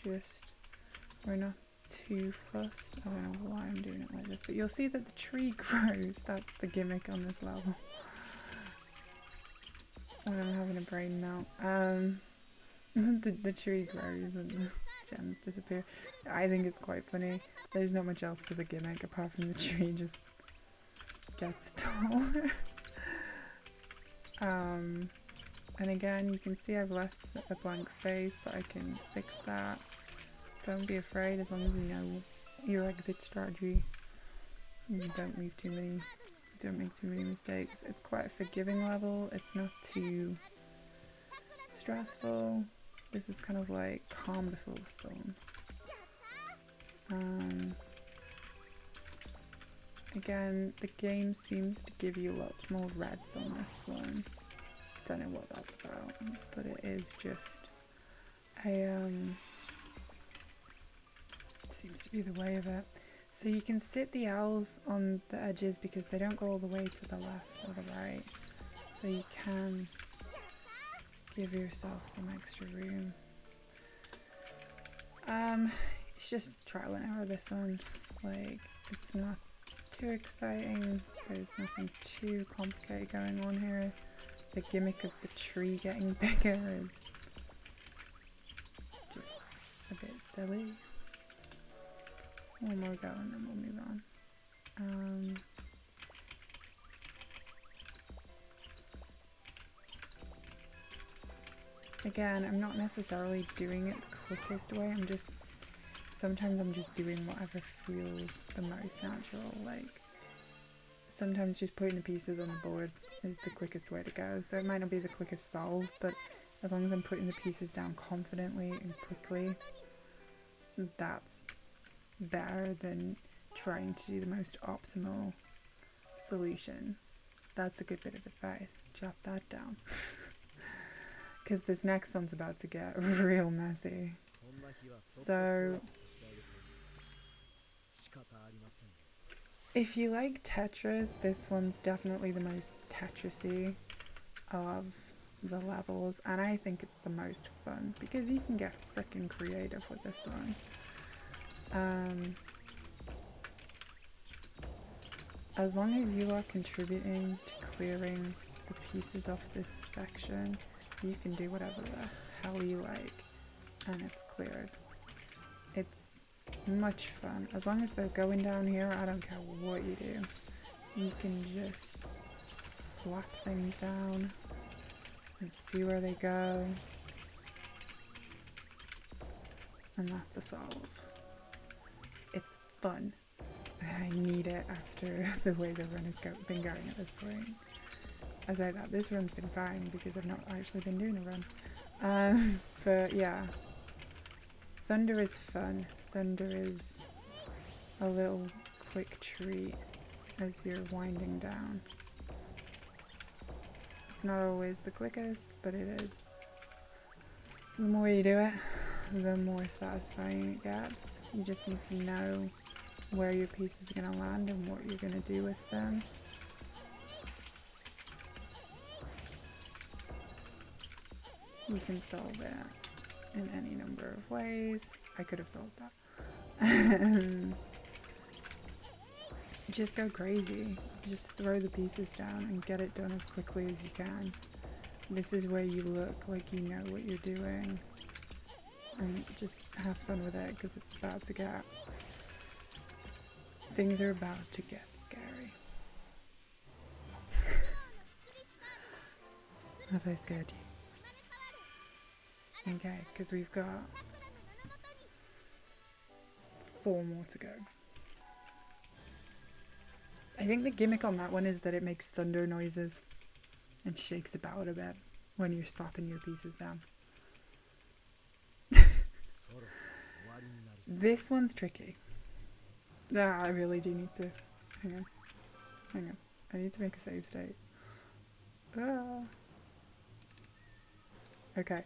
not too fussed. I don't know why I'm doing it like this, but you'll see that the tree grows. That's the gimmick on this level. When I'm having a brain melt. The tree grows and the gems disappear. I think it's quite funny. There's not much else to the gimmick apart from the tree just gets taller. And again, you can see I've left a blank space, but I can fix that. Don't be afraid, as long as you know your exit strategy. You don't make too many mistakes. It's quite a forgiving level. It's not too stressful. This is kind of like calm before the storm. Again, the game seems to give you lots more reds on this one. Don't know what that's about, but it is just seems to be the way of it. So you can sit the L's on the edges because they don't go all the way to the left or the right. So you can give yourself some extra room. It's just trial and error, this one. Like, it's not too exciting. There's nothing too complicated going on here. The gimmick of the tree getting bigger is just a bit silly. One more go and then we'll move on. Again, I'm not necessarily doing it the quickest way. Sometimes I'm just doing whatever feels the most natural. Like, sometimes just putting the pieces on the board is the quickest way to go. So it might not be the quickest solve, but as long as I'm putting the pieces down confidently and quickly, that's better than trying to do the most optimal solution. That's a good bit of advice. Jot that down. Because this next one's about to get real messy. So, if you like Tetris, this one's definitely the most Tetris-y of the levels, and I think it's the most fun because you can get freaking creative with this one. As long as you are contributing to clearing the pieces off this section, you can do whatever the hell you like, and it's cleared. It's much fun. As long as they're going down here, I don't care what you do. You can just slap things down and see where they go. And that's a solve. It's fun. And I need it after the way the run has been going at this point. I say that, this run's been fine because I've not actually been doing a run. But yeah. Thunder is fun. thunder is a little quick treat as you're winding down. It's not always the quickest, but it is. The more you do it, the more satisfying it gets. You just need to know where your pieces are going to land and what you're going to do with them. You can solve it in any number of ways. I could have solved that. Just go crazy. Just throw the pieces down and get it done as quickly as you can. This is where you look like you know what you're doing. And just have fun with it, because it's about to get... Things are about to get scary. Have I scared you? Okay, because we've got 4 more to go. I think the gimmick on that one is that it makes thunder noises and shakes about a bit when you're slapping your pieces down. This one's tricky. I really do need to... Hang on. I need to make a save state. Okay.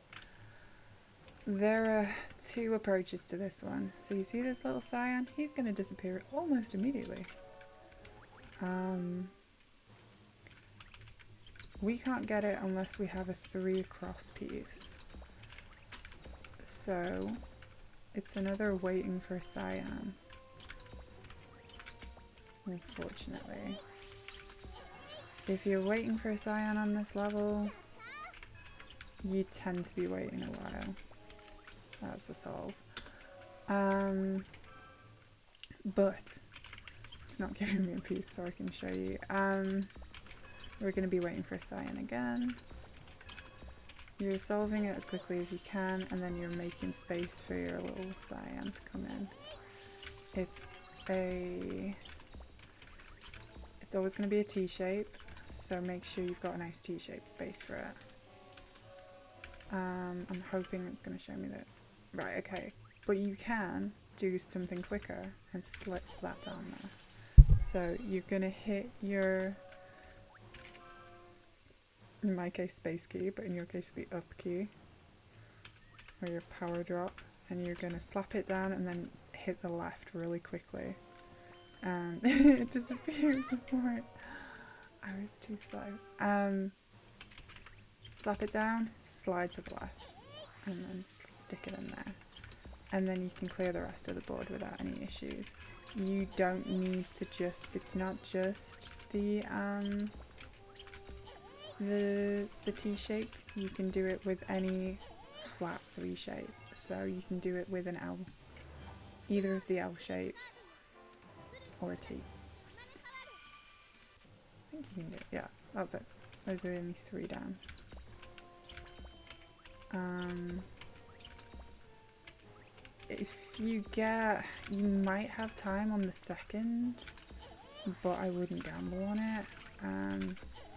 There are 2 approaches to this one. So you see this little cyan? He's going to disappear almost immediately. We can't get it unless we have a 3 across piece. So it's another waiting for cyan. Unfortunately. If you're waiting for a cyan on this level, you tend to be waiting a while. That's a solve. But it's not giving me a piece, so I can show you. We're going to be waiting for a cyan again. You're solving it as quickly as you can, and then you're making space for your little cyan to come in. It's always going to be a T-shape, so make sure you've got a nice T-shaped space for it. I'm hoping it's going to show me that. Right, okay. But you can do something quicker and slip that down there. So you're going to hit your, in my case, space key, but in your case, the up key, or your power drop, and you're going to slap it down and then hit the left really quickly. And it disappeared before I was too slow. Slap it down, slide to the left, and then stick it in there. And then you can clear the rest of the board without any issues. You don't need to just, it's not just the T-shape. You can do it with any flat 3 shape. So you can do it with an L, either of the L shapes, or a T. I think you can do it, yeah, that's it. Those are the only 3 down. If you might have time on the second, but I wouldn't gamble on it.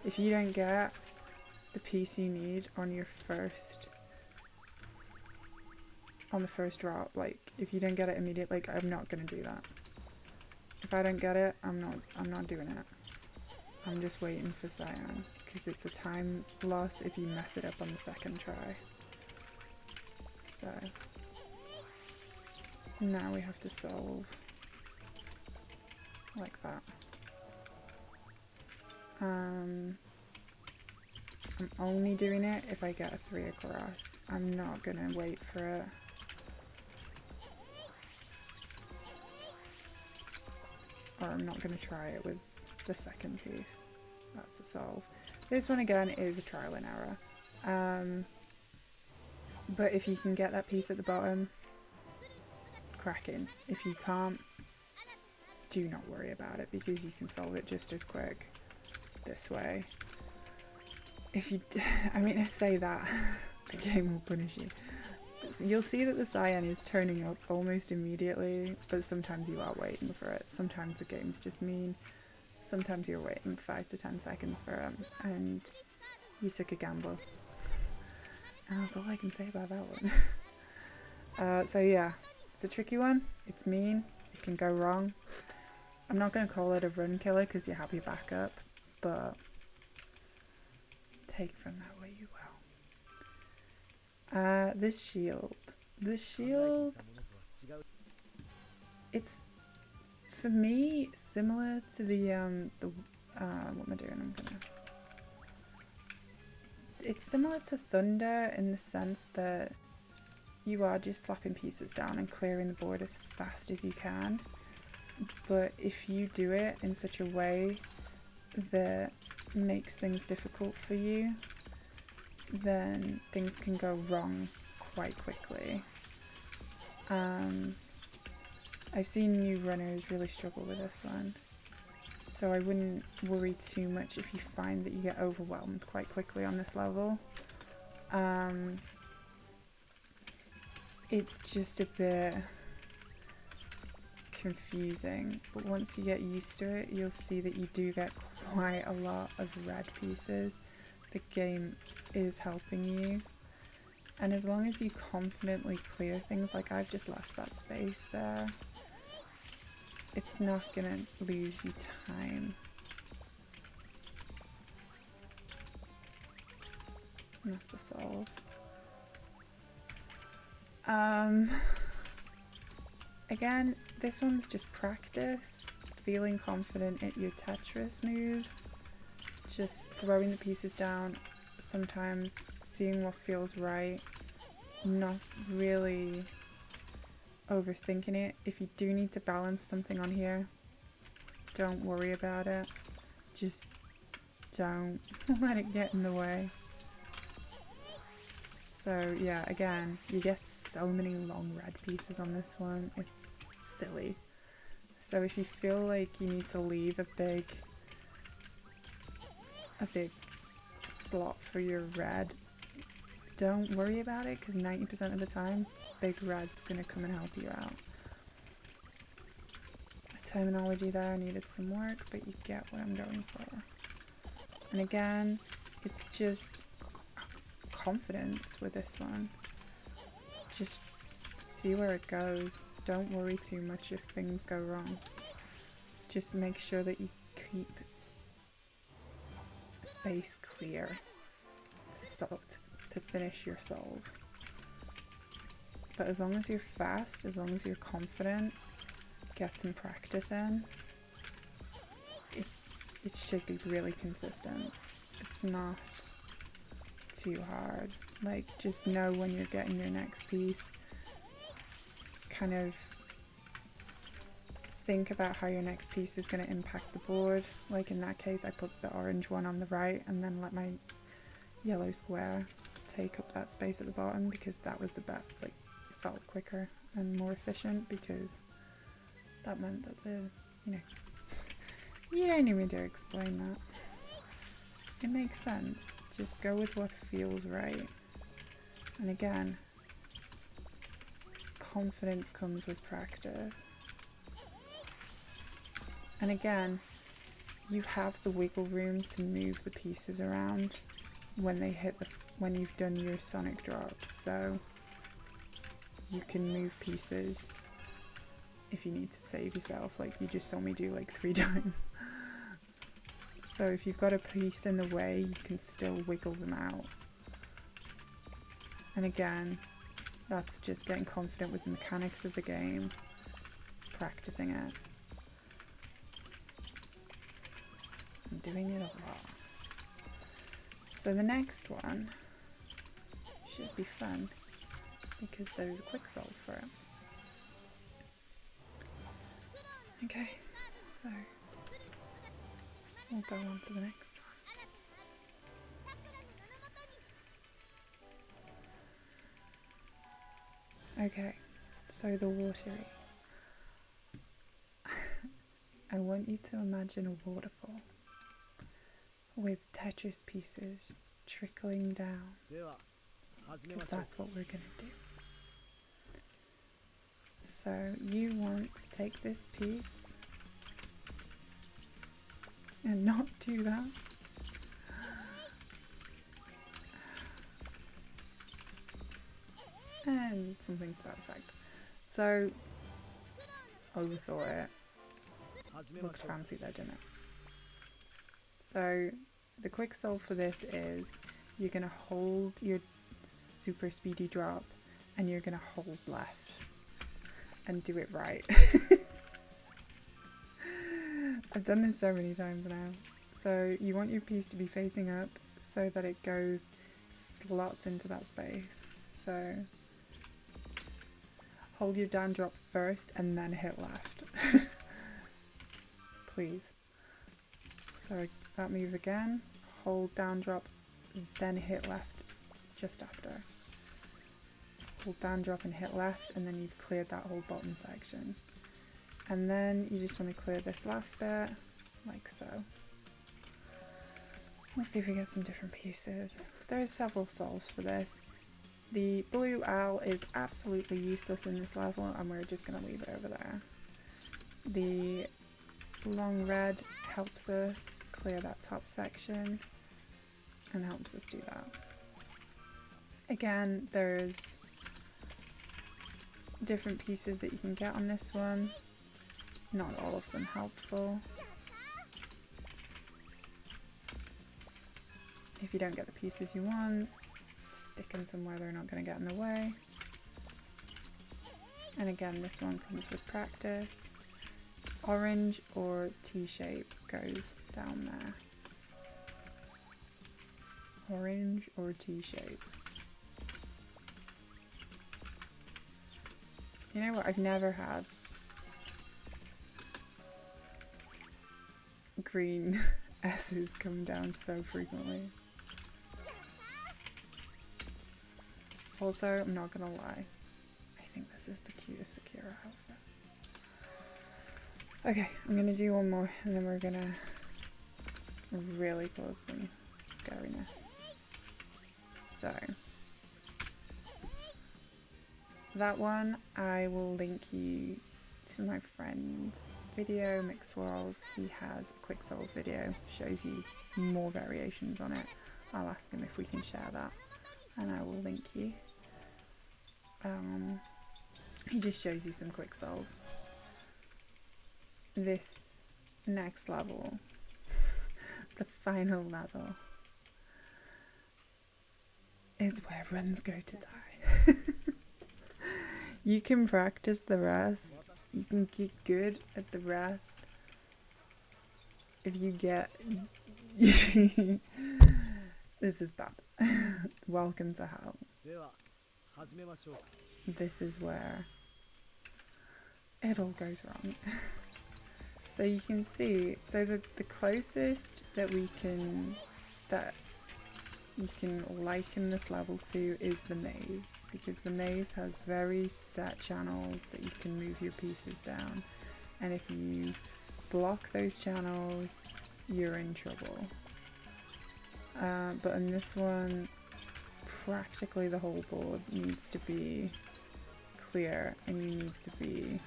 If you don't get the piece you need on your on the first drop, like if you don't get it immediately, like I'm not gonna do that. If I don't get it, I'm not doing it. I'm just waiting for cyan, because it's a time loss if you mess it up on the second try. So now we have to solve like that. I'm only doing it if I get a 3 across. I'm not gonna wait for it. Or I'm not gonna try it with the second piece. That's a solve. This one again is a trial and error. But if you can get that piece at the bottom, cracking. If you can't, do not worry about it, because you can solve it just as quick this way. If you, I mean, I say that, the game will punish you. You'll see that the cyan is turning up almost immediately, but sometimes you are waiting for it. Sometimes the game's just mean. Sometimes you're waiting 5 to 10 seconds for it, and you took a gamble. And that's all I can say about that one. So yeah, It's a tricky one. It's mean. It can go wrong. I'm not going to call it a run killer because you have your backup, but take from that what you will. This shield. This shield, it's, for me, similar to the what am I doing? It's similar to Thunder in the sense that you are just slapping pieces down and clearing the board as fast as you can. But if you do it in such a way that makes things difficult for you, then things can go wrong quite quickly. I've seen new runners really struggle with this one, so I wouldn't worry too much if you find that you get overwhelmed quite quickly on this level. It's just a bit confusing, but once you get used to it, you'll see that you do get quite a lot of red pieces. The game is helping you, and as long as you confidently clear things, like I've just left that space there, it's not gonna lose you time. And that's a solve. Again, this one's just practice, feeling confident at your Tetris moves, just throwing the pieces down, sometimes seeing what feels right, not really overthinking it. If you do need to balance something on here, don't worry about it. Just don't let it get in the way. So yeah, again, you get so many long red pieces on this one, it's silly. So if you feel like you need to leave a big slot for your red, don't worry about it, because 90% of the time, big red's going to come and help you out. Terminology there needed some work, but you get what I'm going for. And again, it's just confidence with this one. Just see where it goes. Don't worry too much if things go wrong. Just make sure that you keep space clear to finish your solve. But as long as you're fast, as long as you're confident, get some practice in, it should be really consistent. It's not too hard. Like, just know when you're getting your next piece, kind of think about how your next piece is going to impact the board. Like in that case, I put the orange one on the right and then let my yellow square take up that space at the bottom, because that was the bet. Like, it felt quicker and more efficient, because that meant that you don't even need to explain that. It makes sense. Just go with what feels right. And again, confidence comes with practice. And again, you have the wiggle room to move the pieces around when they hit when you've done your sonic drop. So you can move pieces if you need to save yourself, like you just saw me do like 3 times. So if you've got a piece in the way, you can still wiggle them out. And again, that's just getting confident with the mechanics of the game, practicing it, and doing it a lot. So the next one should be fun, because there's a quick solve for it. Okay, so we'll go on to the next one. Okay, so the Watery. I want you to imagine a waterfall with Tetris pieces trickling down, because that's what we're going to do. So you want to take this piece and not do that. And something to that effect. So, overthought it. Looked fancy though, didn't it? So, the quick solve for this is you're going to hold your super speedy drop and you're going to hold left and do it right. I've done this so many times now. So you want your piece to be facing up so that it slots into that space. So hold your down drop first and then hit left. Please. So that move again, hold down drop, then hit left just after. Hold down drop and hit left, and then you've cleared that whole bottom section. And then you just want to clear this last bit, like so. We'll see if we get some different pieces. There are several solves for this. The blue owl is absolutely useless in this level, and we're just going to leave it over there. The long red helps us clear that top section and helps us do that. Again, there's different pieces that you can get on this one. Not all of them helpful. If you don't get the pieces you want, stick them somewhere they're not going to get in the way. And again, this one comes with practice. Orange or T-shape goes down there. Orange or T-shape. You know what? I've never had green S's come down so frequently. Also, I'm not gonna lie, I think this is the cutest Sakura outfit. Okay, I'm gonna do one more and then we're gonna really cause some scariness. So, that one I will link you to my friend's video, Mixed Worlds. He has a quick solve video, shows you more variations on it. I'll ask him if we can share that and I will link you. He just shows you some quick solves. This next level, the final level, is where runs go to die. You can practice the rest, you can get good at the rest. If you get... This is bad. Welcome to hell. This is where it all goes wrong. So you can see, so the closest that you can liken this level to is the maze, because the maze has very set channels that you can move your pieces down, and if you block those channels, you're in trouble. But in this one, practically the whole board needs to be clear, and you need to be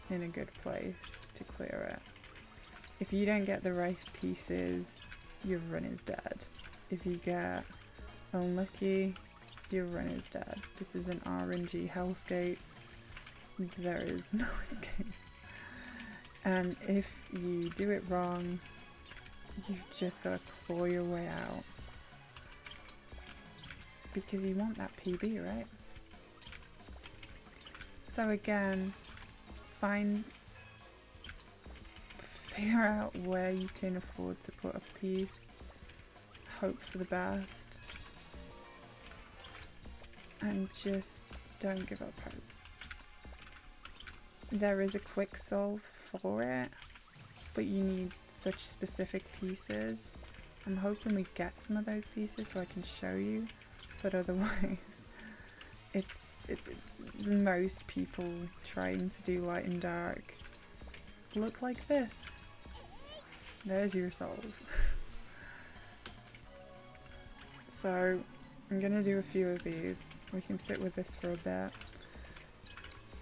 in a good place to clear it. If you don't get the right pieces, your run is dead. If you get unlucky, your run is dead. This is an RNG hellscape. There is no escape. And if you do it wrong, you've just got to claw your way out. Because you want that PB, right? So again, figure out where you can afford to put a piece, hope for the best, and just don't give up hope. There is a quick solve for it, but you need such specific pieces. I'm hoping we get some of those pieces so I can show you, but otherwise most people trying to do light and dark look like this. There's your solve. So I'm gonna do a few of these. We can sit with this for a bit.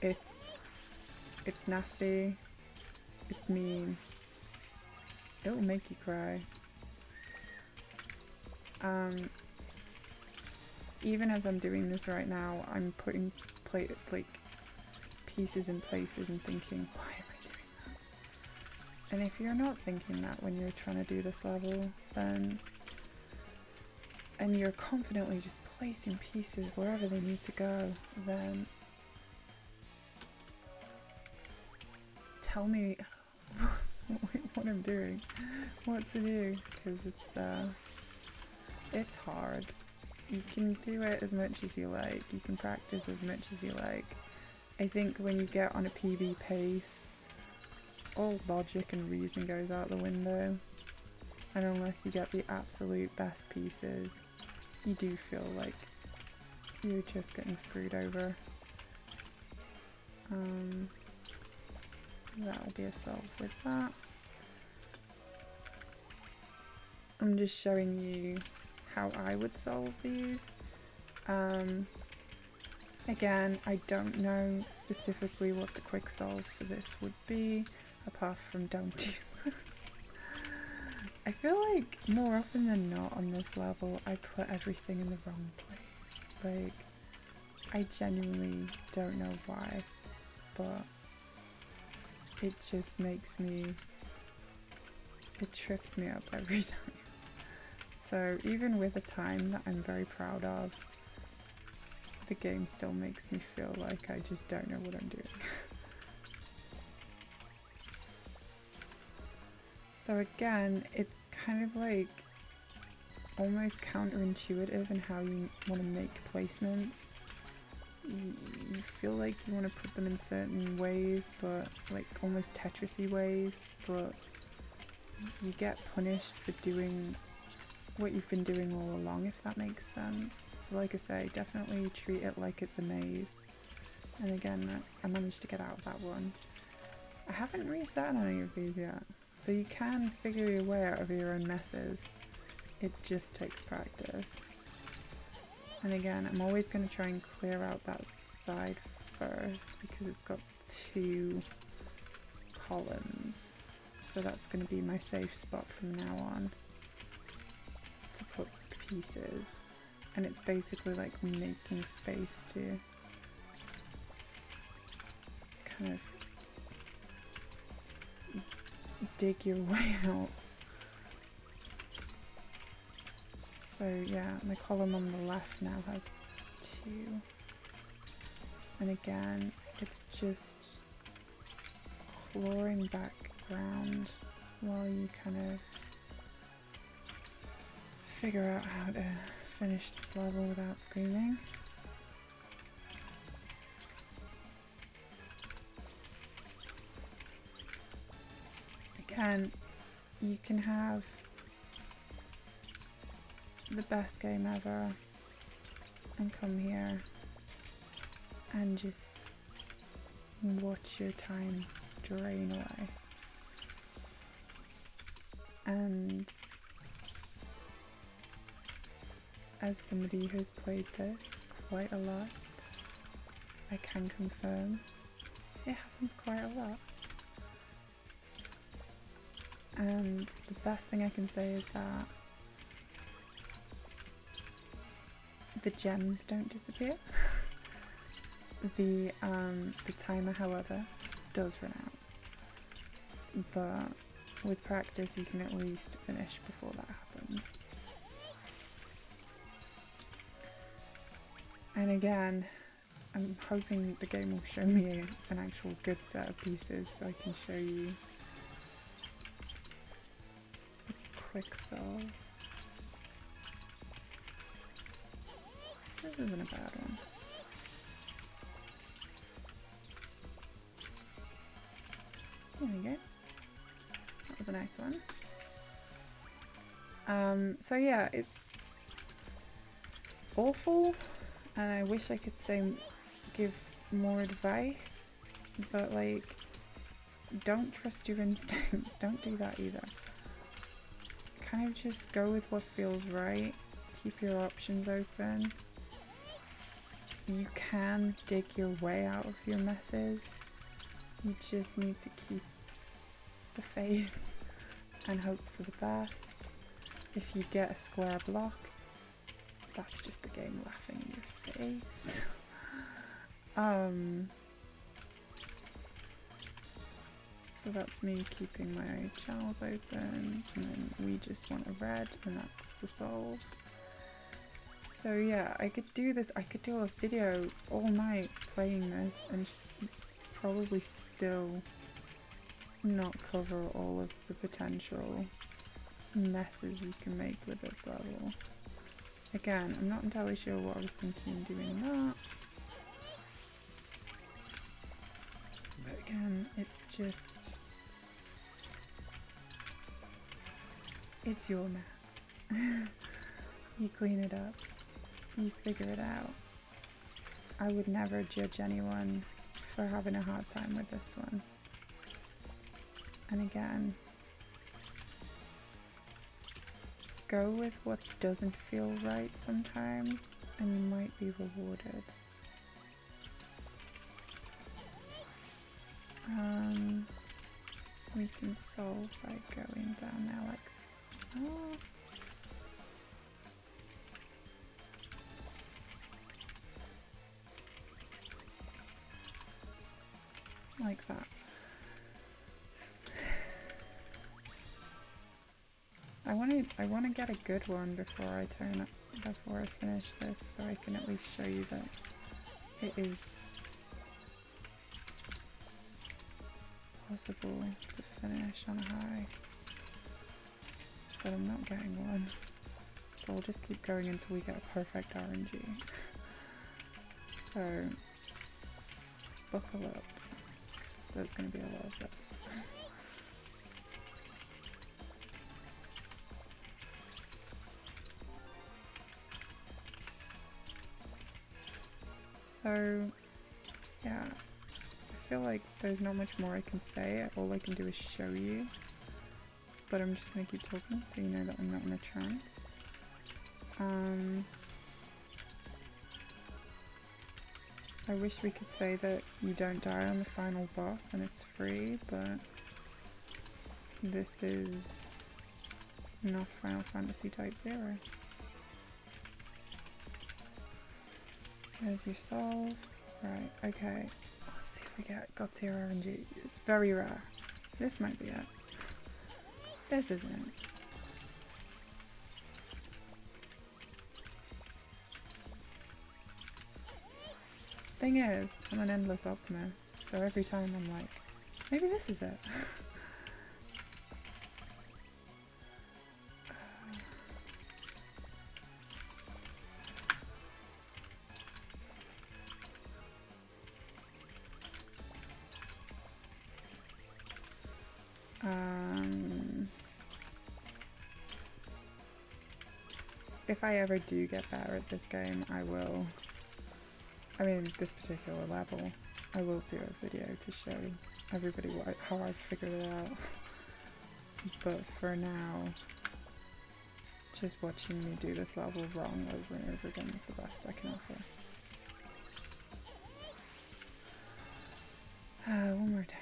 It's nasty, it's mean, it'll make you cry. Even as I'm doing this right now, I'm putting pieces in places and thinking, why am I doing that? And if you're not thinking that when you're trying to do this level, then, and you're confidently just placing pieces wherever they need to go, then tell me what I'm doing, what to do, because it's hard. You can do it as much as you like, you can practice as much as you like. I think when you get on a PB pace, all logic and reason goes out the window, and unless you get the absolute best pieces, you do feel like you're just getting screwed over. That'll be a solve with that. I'm just showing you how I would solve these. Again, I don't know specifically what the quick solve for this would be, apart from don't do that. I feel like more often than not on this level, I put everything in the wrong place. Like, I genuinely don't know why, but it just makes me, it trips me up every time. So even with a time that I'm very proud of, the game still makes me feel like I just don't know what I'm doing. So again, it's kind of like almost counterintuitive in how you want to make placements. You feel like you want to put them in certain ways, but like almost Tetris-y ways, but you get punished for doing what you've been doing all along, if that makes sense. So like I say, definitely treat it like it's a maze. And again, I managed to get out of that one. I haven't reset on any of these yet, so you can figure your way out of your own messes. It just takes practice. And again, I'm always going to try and clear out that side first because it's got 2 columns. So that's going to be my safe spot from now on to put pieces. And it's basically like making space to kind of dig your way out. So yeah, my column on the left now has 2. And again, it's just clawing back ground while you kind of figure out how to finish this level without screaming. Again, you can have the best game ever and come here and just watch your time drain away. And as somebody who's played this quite a lot, I can confirm it happens quite a lot. And the best thing I can say is that the gems don't disappear. The timer, however, does run out. But with practice, you can at least finish before that happens. And again, I'm hoping the game will show me an actual good set of pieces so I can show you a quick solve. This isn't a bad one. There we go. That was a nice one. So yeah, it's awful, and I wish I could give more advice, but like, don't trust your instincts. Don't do that either. Kind of just go with what feels right. Keep your options open. You can dig your way out of your messes. You just need to keep the faith and hope for the best. If you get a square block, that's just the game laughing in your face. So that's me keeping my channels open, and then we just want a red, and that's the solve. So yeah, I could do this, I could do a video all night playing this and probably still not cover all of the potential messes you can make with this level. Again, I'm not entirely sure what I was thinking doing that. But again, it's just... it's your mess. You clean it up. You figure it out. I would never judge anyone for having a hard time with this one. And again, go with what doesn't feel right sometimes, and you might be rewarded. We can solve by going down there like that. Like that. I want to get a good one before I finish this, so I can at least show you that it is possible to finish on a high. But I'm not getting one, so I'll just keep going until we get a perfect RNG. So buckle up, because there's going to be a lot of this. So yeah, I feel like there's not much more I can say. All I can do is show you, but I'm just going to keep talking so you know that I'm not in a trance. I wish we could say that you don't die on the final boss and it's free, but this is not Final Fantasy Type 0. There's your solve. Right, okay. Let's see if we got 0 RNG. It's very rare. This might be it. This isn't it. Thing is, I'm an endless optimist, so every time I'm like, maybe this is it. If I ever do get better at this game, I will, I mean this particular level, I will do a video to show everybody how I've figured it out. But for now, just watching me do this level wrong over and over again is the best I can offer. One more time.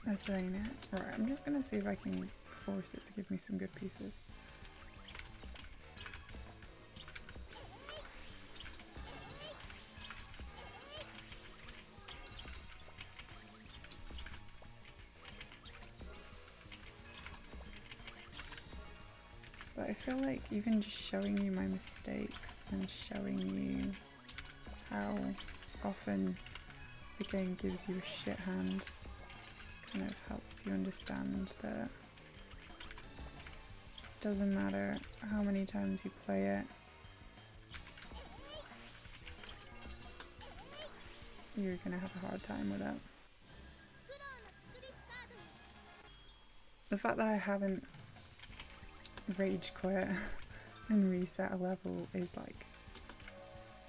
That's saying it. Right, I'm just gonna see if I can force it to give me some good pieces. But I feel like even just showing you my mistakes and showing you how often the game gives you a shit hand kind of helps you understand that it doesn't matter how many times you play it, you're gonna have a hard time with it. The fact that I haven't rage quit and reset a level is like, it's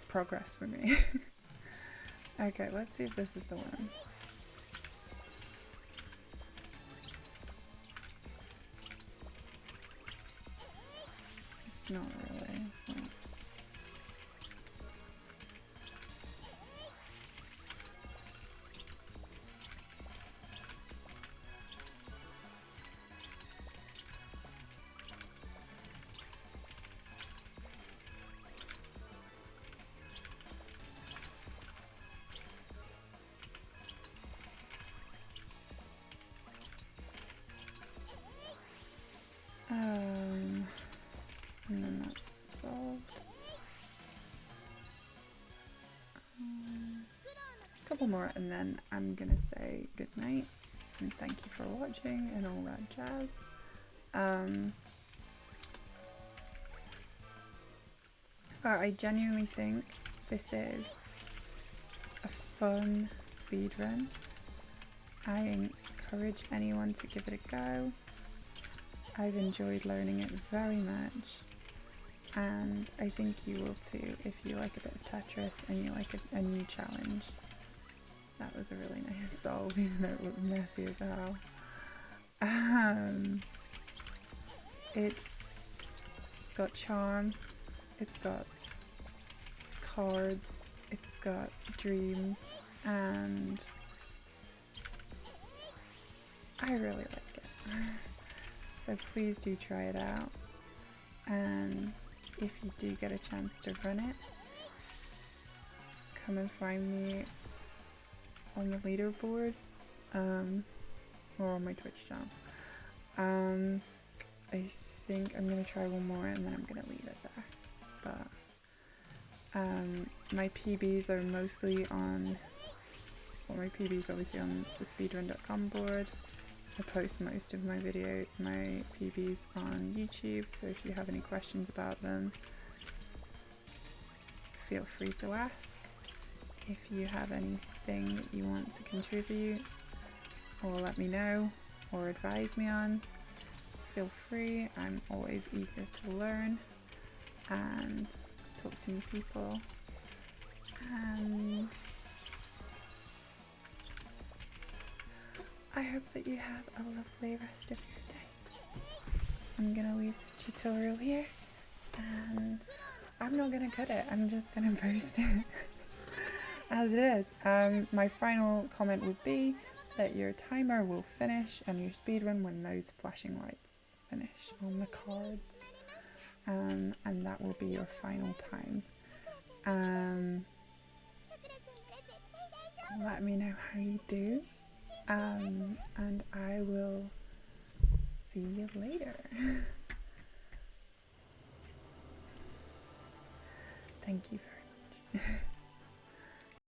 progress for me. Okay, let's see if this is the one. It's not really. Well, couple more and then I'm gonna say good night and thank you for watching and all that jazz. But I genuinely think this is a fun speedrun. I encourage anyone to give it a go. I've enjoyed learning it very much, and I think you will too if you like a bit of Tetris and you like a new challenge. That was a really nice solve, even though it looked messy as hell. It's got charm, it's got cards, it's got dreams, and I really like it. So please do try it out, and if you do get a chance to run it, come and find me on the leaderboard, or on my Twitch channel. I think I'm gonna try one more and then I'm gonna leave it there. But my PBs are mostly on, well, my PBs obviously on the speedrun.com board. I post most of my PBs on YouTube, so if you have any questions about them, feel free to ask. If you have anything that you want to contribute or let me know or advise me on, feel free. I'm always eager to learn and talk to new people, and I hope that you have a lovely rest of your day. I'm gonna leave this tutorial here, and I'm not gonna cut it, I'm just gonna post it as it is. My final comment would be that your timer will finish and your speedrun when those flashing lights finish on the cards, and that will be your final time. Let me know how you do, and I will see you later. Thank you very much.